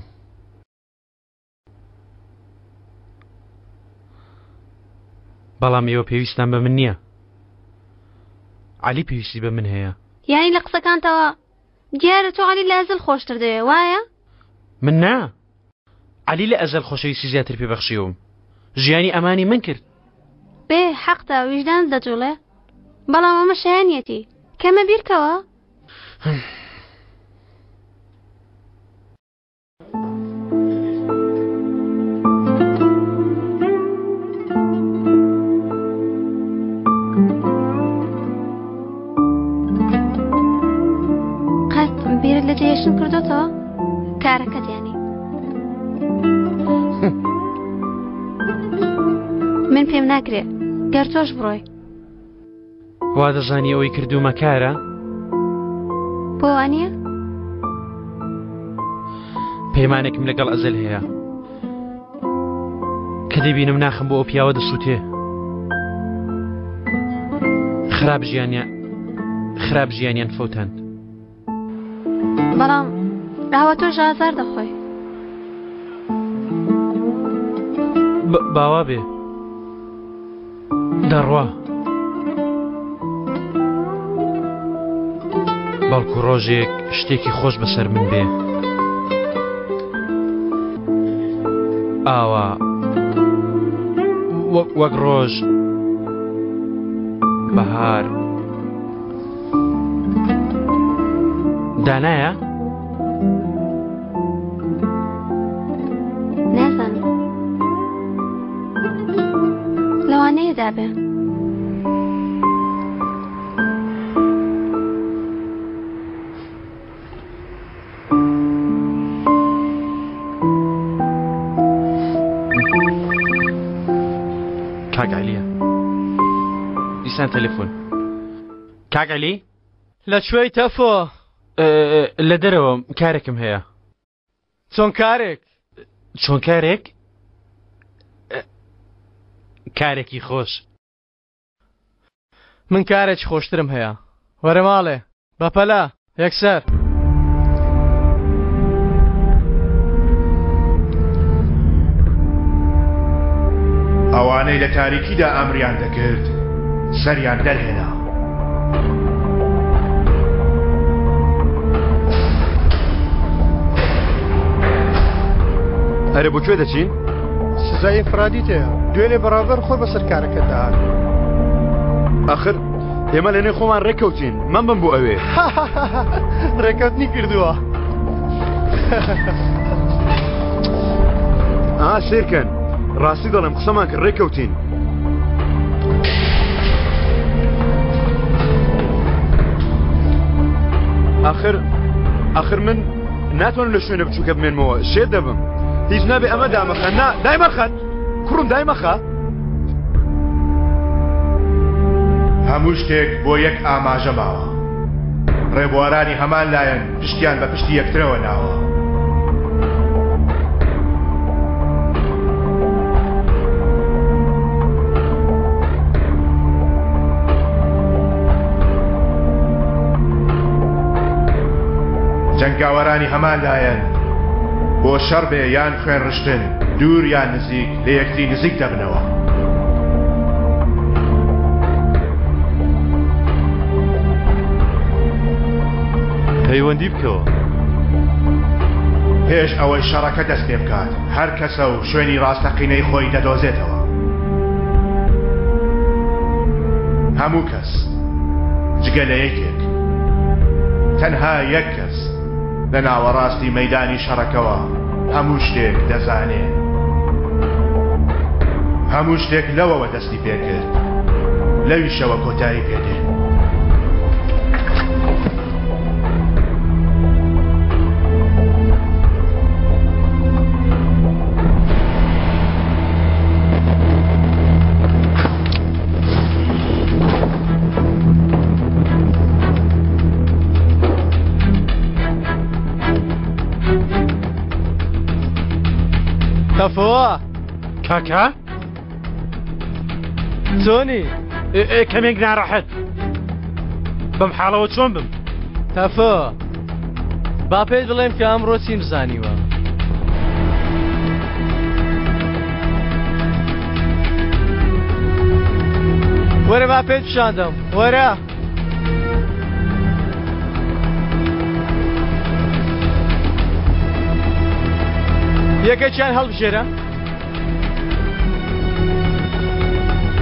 بەڵام ئێوە پێویستان بە من نییە. عەلی پێویستی بە من هەیە. یانی لە قسەکانتەوە دیارە تۆ عەلی لە ئەزەل خۆشتر دەوێ وایە؟ من نا. عەلی لە ئەزەل خۆشەویستی زیاتر پێبەخشیەوەم. ژیانی ئەمانی من کرد. بێ حەقتە ویژدان دەجوڵێ بەڵام ئەمە شایەنیەتی کەمە بیرکەوە. قەت بیرت لە جێشن کردوتەوە کارەکەت یانی. من پێم ناکرێ گەر تۆش بڕۆی. وا دەزانی ئەوەی کردومە کارە؟ بۆ وانییە؟ پەیمانێکم لەگەڵ ئەزەل هەیە کە دەبینم ناخم بۆ ئەو پیاوە دەسووتێ. خراپ ژیانیان فەوتاند. بەڵام داوا تۆ ئازار دەخۆی. باوا بێ دەڕوا بەڵکو ڕۆژێک شتێکی خۆش بەسەر من بێ ئاوا وەک ڕۆژ بەهار دانایە؟ نازانم لەوانەیە دابێ. کاک عەلیە دیسان تەلەفۆن. کاک عەلی لەکوێی تەفۆ؟ لە دەرەوە کارێکم هەیە. چۆن کارێک؟ چۆن کارێک؟ کارێکی خۆش. من کارێکی خۆشترم هەیە. وەرە ماڵێ بەپەلا یەکسەر. ئەوانەی لە تاریکیدا ئەمریان دەکرد سەریان دەرهێنا. هەرە بۆ کوێ دەچین؟ سزای فرادی تەیە دوێنێ بەڕابەر خۆی بەسەر کارەکە داهات. ئاخر ئێمە لەنێ خۆمان ڕێکەوتین من بم بۆ ئەوێ. ڕێکەوتنی کردووە. سێرکەن ڕاستی دەڵێم قسەمان کرد ڕێکەوتین. ئاخر من ناتوانم لە شوێنە بچووکە بمێنمەوە شێت دەبم. هیچ نابێ ئەمە دامەخە نا دایمەخەت کوڕم دایمەخە. هەموو شتێک بۆ یەک ئاماژە ماوە. ڕێبوارانی هەمان لایەن پشتیان بە پشتی یەکترەوە ناوە. جەنگاوەرانی هەمان لایەن بۆ شەڕ بێ یان خوێن ڕشتن دوور یان نزیک لە یەکتی نزیک دەبنەوە. پەیوەندی بکەوە پێش ئەوەی شەڕەکە دەست پێ بکات هەر کەسە و شوێنی ڕاستەقینەی خۆی دەدۆزێتەوە. هەموو کەس جگە لە یەکێک تەنها یەک کەس لە ناوەڕاستی مەیدانی شەڕەکەوە هەموو شتێک دەزانێت. هەموو شتێک لەوەوە دەستی پێکرد لەویشەوە کۆتایی پێدێن. تەفۆوە کاکا چۆنی کەمێک ناڕەحەت بەم حاڵەوە چۆن بم تەفۆ با پێت بڵێم کە ئەمڕۆ چیم زانیوە وەرە با پێت پیشاندەم وەرە یەکێکیان هەڵبژێرە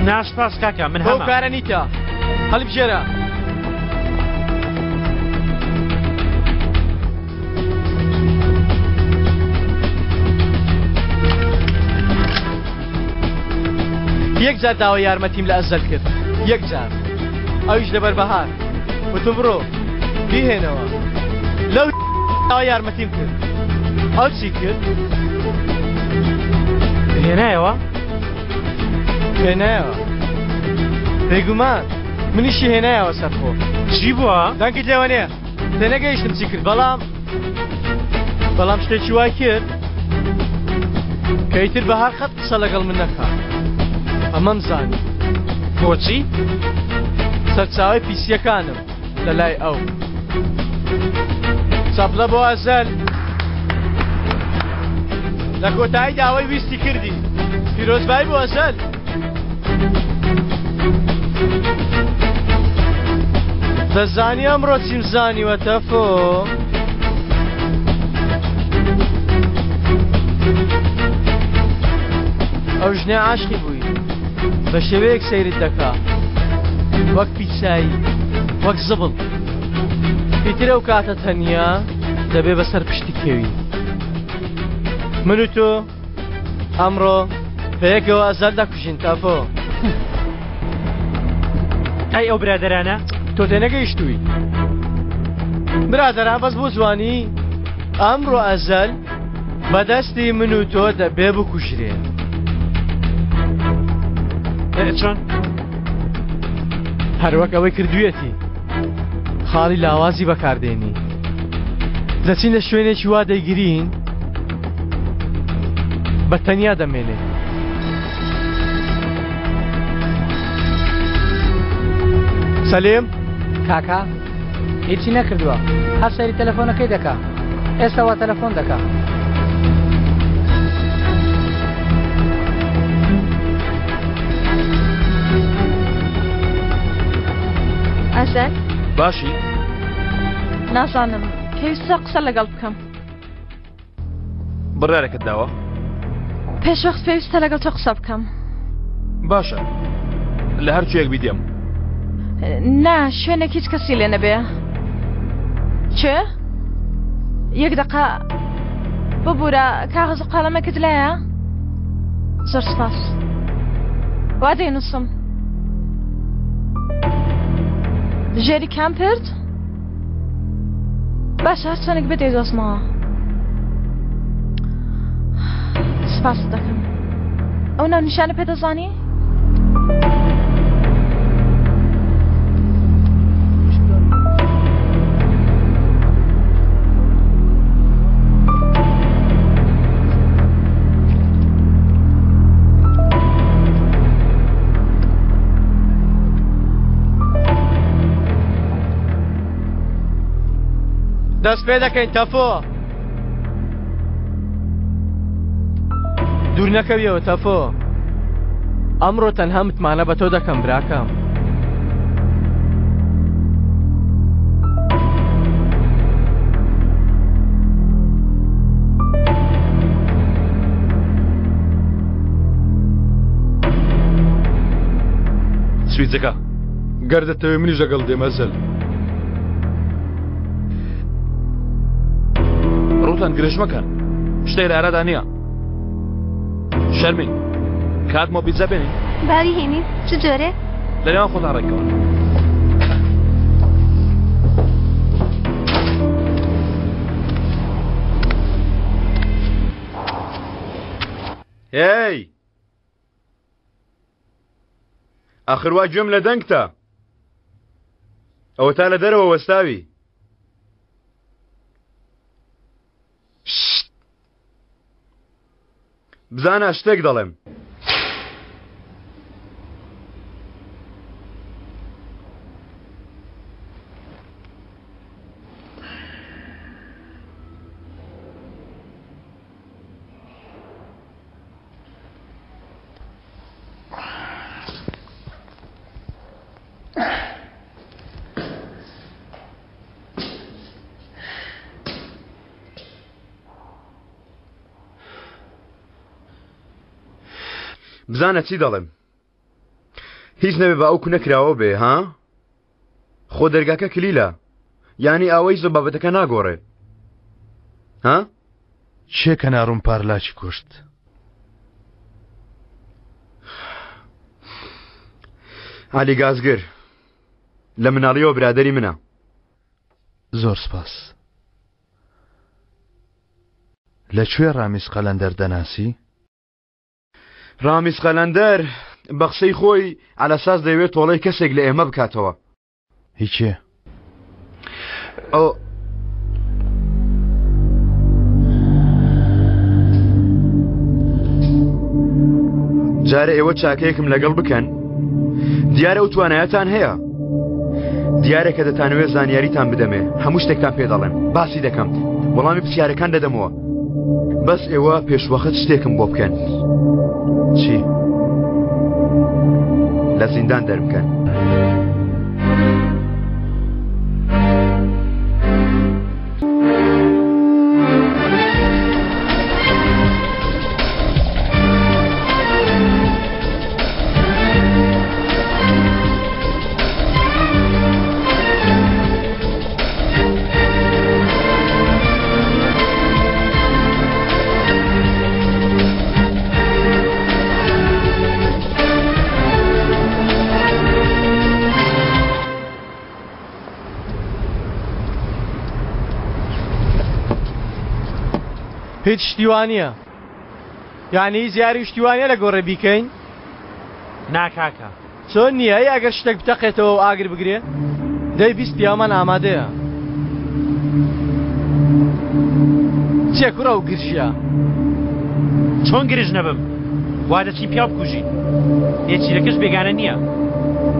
ناسپاس کاکا من هەمە بەو کارە نیتە هەڵبژێرە یەک جار داوای یارمەتیم لە ئەزەل کرد یەک جار ئەویش لەبەر بەهار وتم بڕۆ بیهێنەوە لەو داوای یارمەتیم کرد ئەو چی کرد هێنایەوە هێنایەوە بێگومان منیشی هێنایەوە سەرخۆ چی بووە؟ دەنگت لێوە نییە تێنەگەیشتم چی کرد بەڵام شتێکی وای کرد کەیتر بەهار قەت قسە لەگەڵ من نەکات ئەمەم زانی بۆچی؟ سەرچاوی پیسیەکانم لە لای ئەو چاپلە بۆ ئەزەل لە کۆتایی داوای ویستی کردی پیرۆزبایی بۆ ئەزەل دەزانی ئەمڕۆ چیم زانیوە تەفۆ ئەو ژنە عاشقی بووی بە شێوەیەک سەیرت دەکا وەک پیچایی وەک زبڵ پیتر ئەو کاتە تەنیا دەبێ بەسەر پشتی کێوی من و تۆ ئەمڕۆ پێیەکەوە ئەزەل دەکوژین تەفۆ ئەی ئەو برادەرانە تۆ تێنەگەیشتووی برادەران بەس بۆ جوانی ئەمڕۆ ئەزەل بەدەستی من و تۆ دەبێ بکوژرێ چۆن؟ هەروەک ئەوەی کردوویەتی خاڵی لاوازی بەکاردێنی دەچین لە شوێنێکی وا دەیگرین بە تەنیا دەمێنێ سەلیم کاکا هیچی نەکردووە هەر سەری تەلەفۆنەکەی دەکا ئێستا وا تەلەفۆن دەکا ئەزەل باشی نازانم پێویستە قسە لەگەڵ بکەم بڕارێکت داوە پێش وەخت پێویستە لەگەڵ تۆ قسە بکەم باشە لە هەر شوێک بیدەم نا شوێنێک هیچ کەسی لێ نەبێ چێ؟ یەک دەقا ببوورە کاغەز و قەڵەمێکت لایە؟ زۆر سپاس وا دەینووسم ژێری کامپرد؟ باشە هەر چۆنێک بدەی دۆزمەوە سپاس دەکەم ئەو ناو نیشانە پێدەزانی؟ دەست پێ دەکەین تەفۆ دوور نەکەویەوە تەفۆ ئەمڕۆ تەنها متمانە بە تۆ دەکەم براکەم سویچەکە گەردەتەوێ منیش لەگەڵ دێم ئەزەل ڕوتان گرژ مەکەن شتێک لە ئارەدا نییە شەرمی کاتمۆ پیتزا بێنی باوی هێنی چ جۆرێ؟ لە نێوان خۆتان ڕێکەوە هی ئاخروا گوێم لە دەنگتە ئەوە تا لە دەرەوە وەستاوی بزانە شتێک دەڵێم. بزانە چی دەڵێم هیچ نەبێ بە ئەو نەکراوە بێ ها خۆ دەرگاکە کلیلە یانی ئەوەی زۆر بابەتەکە ناگۆڕێ ها چێکە ناڕوون پارلاچی کوشت علی گازگر لە مناڵیەوە برادەری منە. زۆر سپاس. لەکوێ ڕامیز قەلەندەر دەناسی؟ ڕامیز قەلەندەر بە قسەی خۆی علەساس دەیەوێت تۆڵەی کەسێک لە ئێمە بکاتەوە. هیچێ؟ ئەو جارە ئێوە چاکەیەکم لەگەڵ بکەن دیارە ئەو توانایەتان هەیە دیارە کە دەتانەوێت زانیاریتان بدەمێ هەموو شتێکتان پێ دەڵێن باسی دەکەم وەڵامی پرسیارەکان دەدەمەوە بەس ئێوە پێشوەخت شتێکم بۆ بکەن. چی؟ لە زیندان دەربکەن. هیچ شتیوانیە یعنی زیاری شتیوانیە لە گۆڕێ بیکەین ناکاکە چۆن نییە ئەگەر شتێک بتەقێتەوە و ئاگر بگرێ دەی بیست پیامان ئامادەیە چێ کوڕە و گرژە چۆن گرژ نەبم وا دەچی پیا بکوژی هێچیرەکەش بێگانە نییە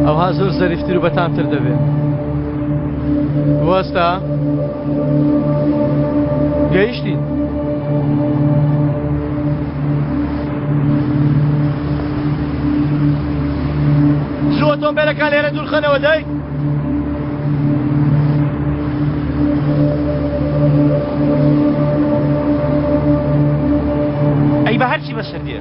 ئەوها زۆر زەریفتر و بەتامتر دەبێت وەستا گەیشتین ئۆتۆمبیلەکان لێرە دوورخەنەوە دەی ئەی بە هەرچی بەسەر دێ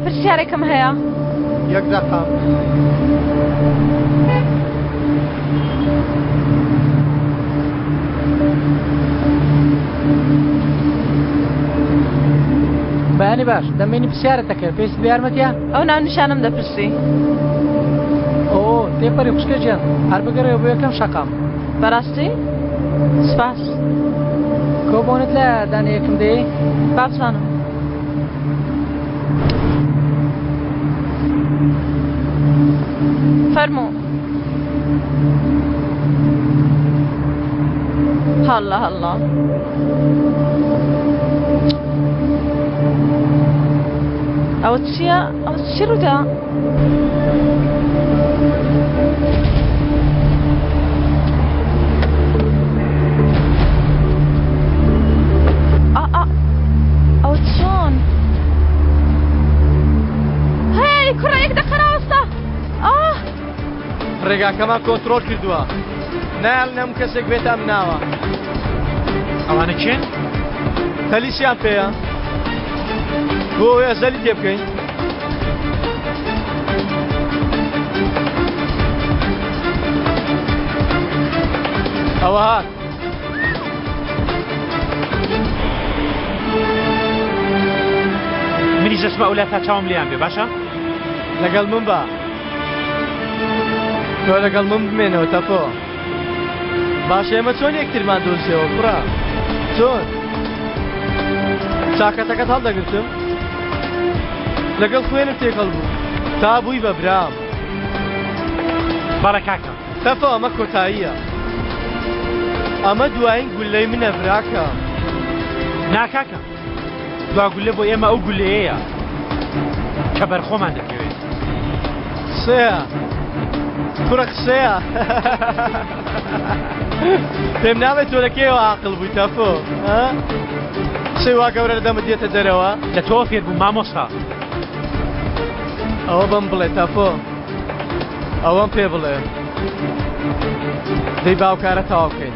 پرسیارێکم هەیە یەک دەقام بەیانی باش دەمێنی پرسیارەتەکە پێویست بە یارمەتیە ئەو ناونیشانم دەپرسی ئۆ تێپەری خوشکە گیان هەر بگەڕێەوە بۆ یەکەم شەقام بەڕاستی سپاس کۆ بۆنت لە دانەیەکم دێ بابزانم فەرموو هەڵا هەڵا ئەوە چییە؟ ئەوە چی ڕوودا؟ ئەوە چۆن؟ هەی کوڕە یەک دەقە ڕاوەستە ڕێگاکەمان کۆنتڕۆل کردووە نایڵ نەم کەسێک بێت ئەم ناوە ئەوانە چێن؟ پەلیسیان پێیە بۆ ئەوەیە زەلی تێ بکەین ئەوە هات منی زەسمە ئەولە تا چاوم لیان بێ باشە؟ لەگەڵ من بە تۆ لەگەڵ من بمێنەوە تەفۆ باشە ئێمە چۆن یەکترمان دۆزیەوە کوڕا چۆن چاکەتەکەت هەڵدەگرتم لەگەڵ خوێنم تێکەڵ بوو تا بووی بە برام بەڕە کاکە تەفۆ ئەمە کۆتاییە ئەمە دوایین گولەی منە براکە ناکاکە دوا گولە بۆ ئێمە ئەو گولەیەیە کە بەرخۆمان دەکەوێت قسەیە کوڕە قسەیە پێم ناوێت تۆ لەکێوە عاقڵ بووی تەفۆ قسەی وا گەورە دەمت دێتە دەرەوە لە تۆ فێر بوو مامۆستا ئەوە بەم بڵێ تەفۆ ئەوەم پێ بڵێ دەی باوکارە تەواو بکەین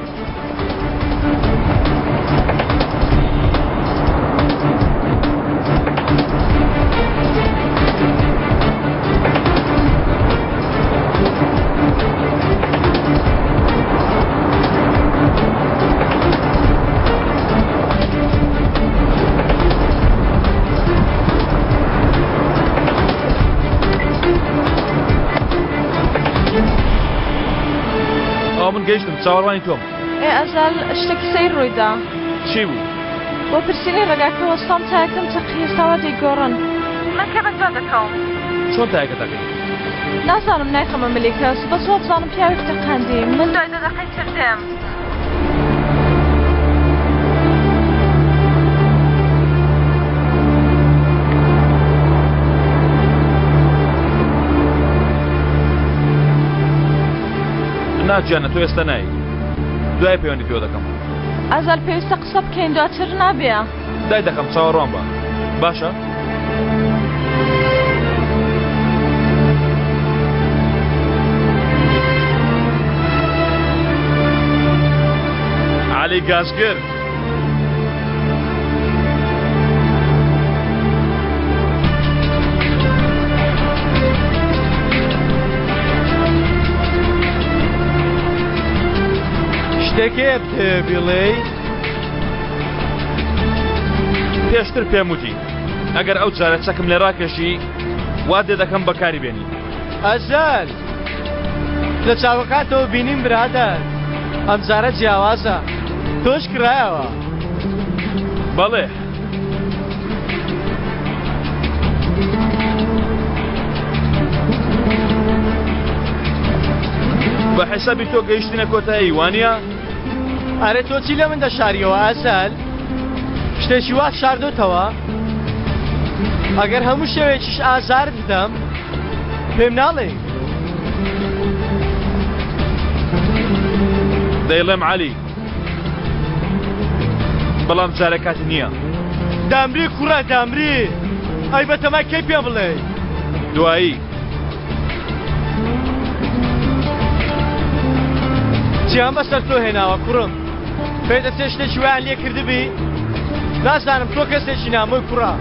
گەیشتم چاوەڕوانی تۆم ئەزال شتێکی سەیر ڕوویدا چی بوو؟ بۆ پرسیلی ڕێگاکە وەستام تایەکەم چەقی ئێستاوە دەیگۆڕن من کە بە تۆ دەکەم چۆن تایەکە دەکەی؟ نازانم نایخەمە ملیکەس بەس وە بزانم پیاوێک دەقاندی من دوای دەدەقەی کردم ناجیانە تۆ ئێستا نایی دوای پەیوەندی پێوە دەکەم ئازار پێویستە قسە بکەین دواتر نابێ دای دەکەم چاوەڕوان بە باشە عەلی گازگر شتێکێ بڵێ پێشتر پێم وتی ئەگەر ئەو جارە چەکم لێ ڕاکێشی وا دێ دەکەم بەکاری بێنی ئەزال لە چاوەکاتەوە بینیم برادەر ئەم جارە جیاوازە تۆش کرایەوە بەڵێ بە حیسابی تۆ گەیشتنە کۆتایی وانە؟ ئەرێ تۆ چی لە من دەشاریەوە ئازال شتێکی وات شاردۆتەوە ئەگەر هەموو شێوێکیش ئازار بدەم پێم ناڵێ دەیڵێم عەلی بەڵام جارە کاتی نییە دامری کوڕە دامری ئەی بەتەمای کەی پێ بڵێ دوایی چیان بەسەر تۆ هێناوە کوڕم پێی دەچێت شتێکی وایان لێ کردبی نازانم تۆ کەسێکی نامۆی کوڕە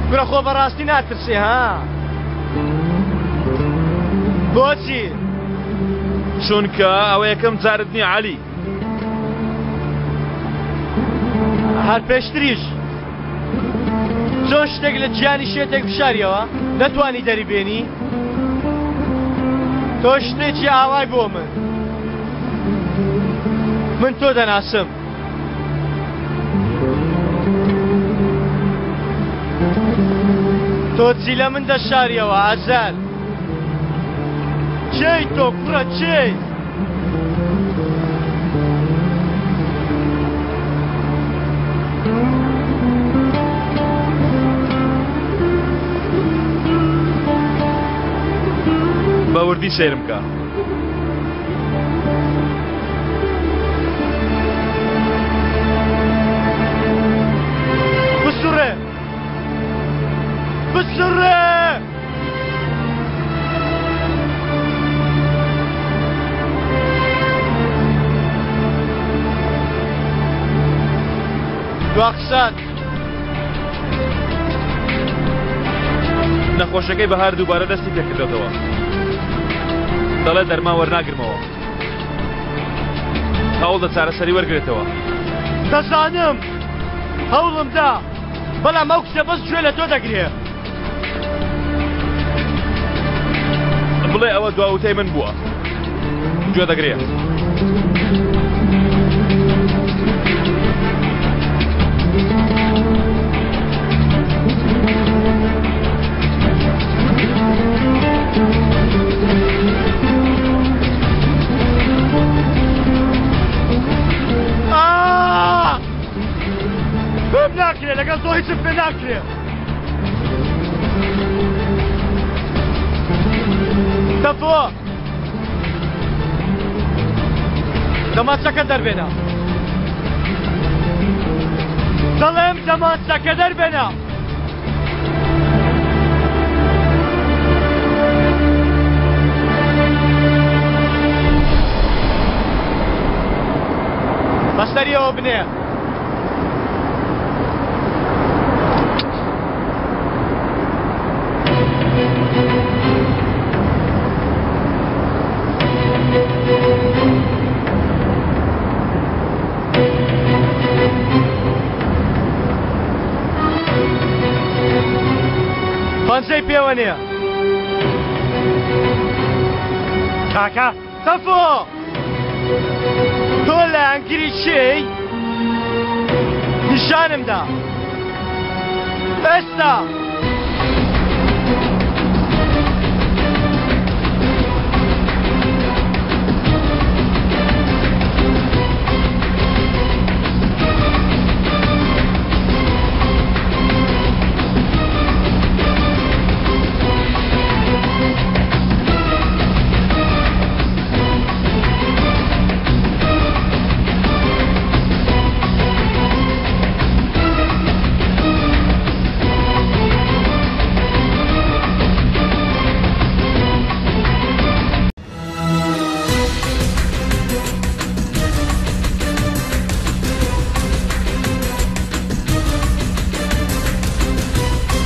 کوڕە خۆ بەڕاستی ناترسێ ها بۆچی چونکە ئەوە یەکەم جارت نییە عەلی هەر پێشتریش چۆن شتێک لە گیانی شێتێک بشاریەوە نەتوانی دەریبێنی تۆ شتێکی ئاوای بۆ من تۆ دەناسم تۆ چی لە من دەشاریەوە ئازال چێی تۆ کوڕە چێی باوردی سیرم کە بسوڕێ بسوڕێ دواقسات نەخۆشەکەی بەهار دووبارە دەستی پێکردێتەوە دەڵێ دەرمان وەرناگرمەوە هەوڵ دە چارەسەری وەرگێتەوە دەزانم هەوڵمدا بەڵام ئەو کچە بەس گوێ لە تۆ دەگرێ بڵێ ئەوە دواوتەی من بووە گوێ دەگرێت بهم ناکرێ لەگەڵ تۆ هیچم پێ ناکرێ تەفۆ دەماچەکە دەربێنە دەڵێم دەماچەکە دەربێنە بەسەریەوە بنێ پەنجەی پێوە نییە کاکە تەفۆ تۆ لە ئەنگری چی نیشانمدا ئێستا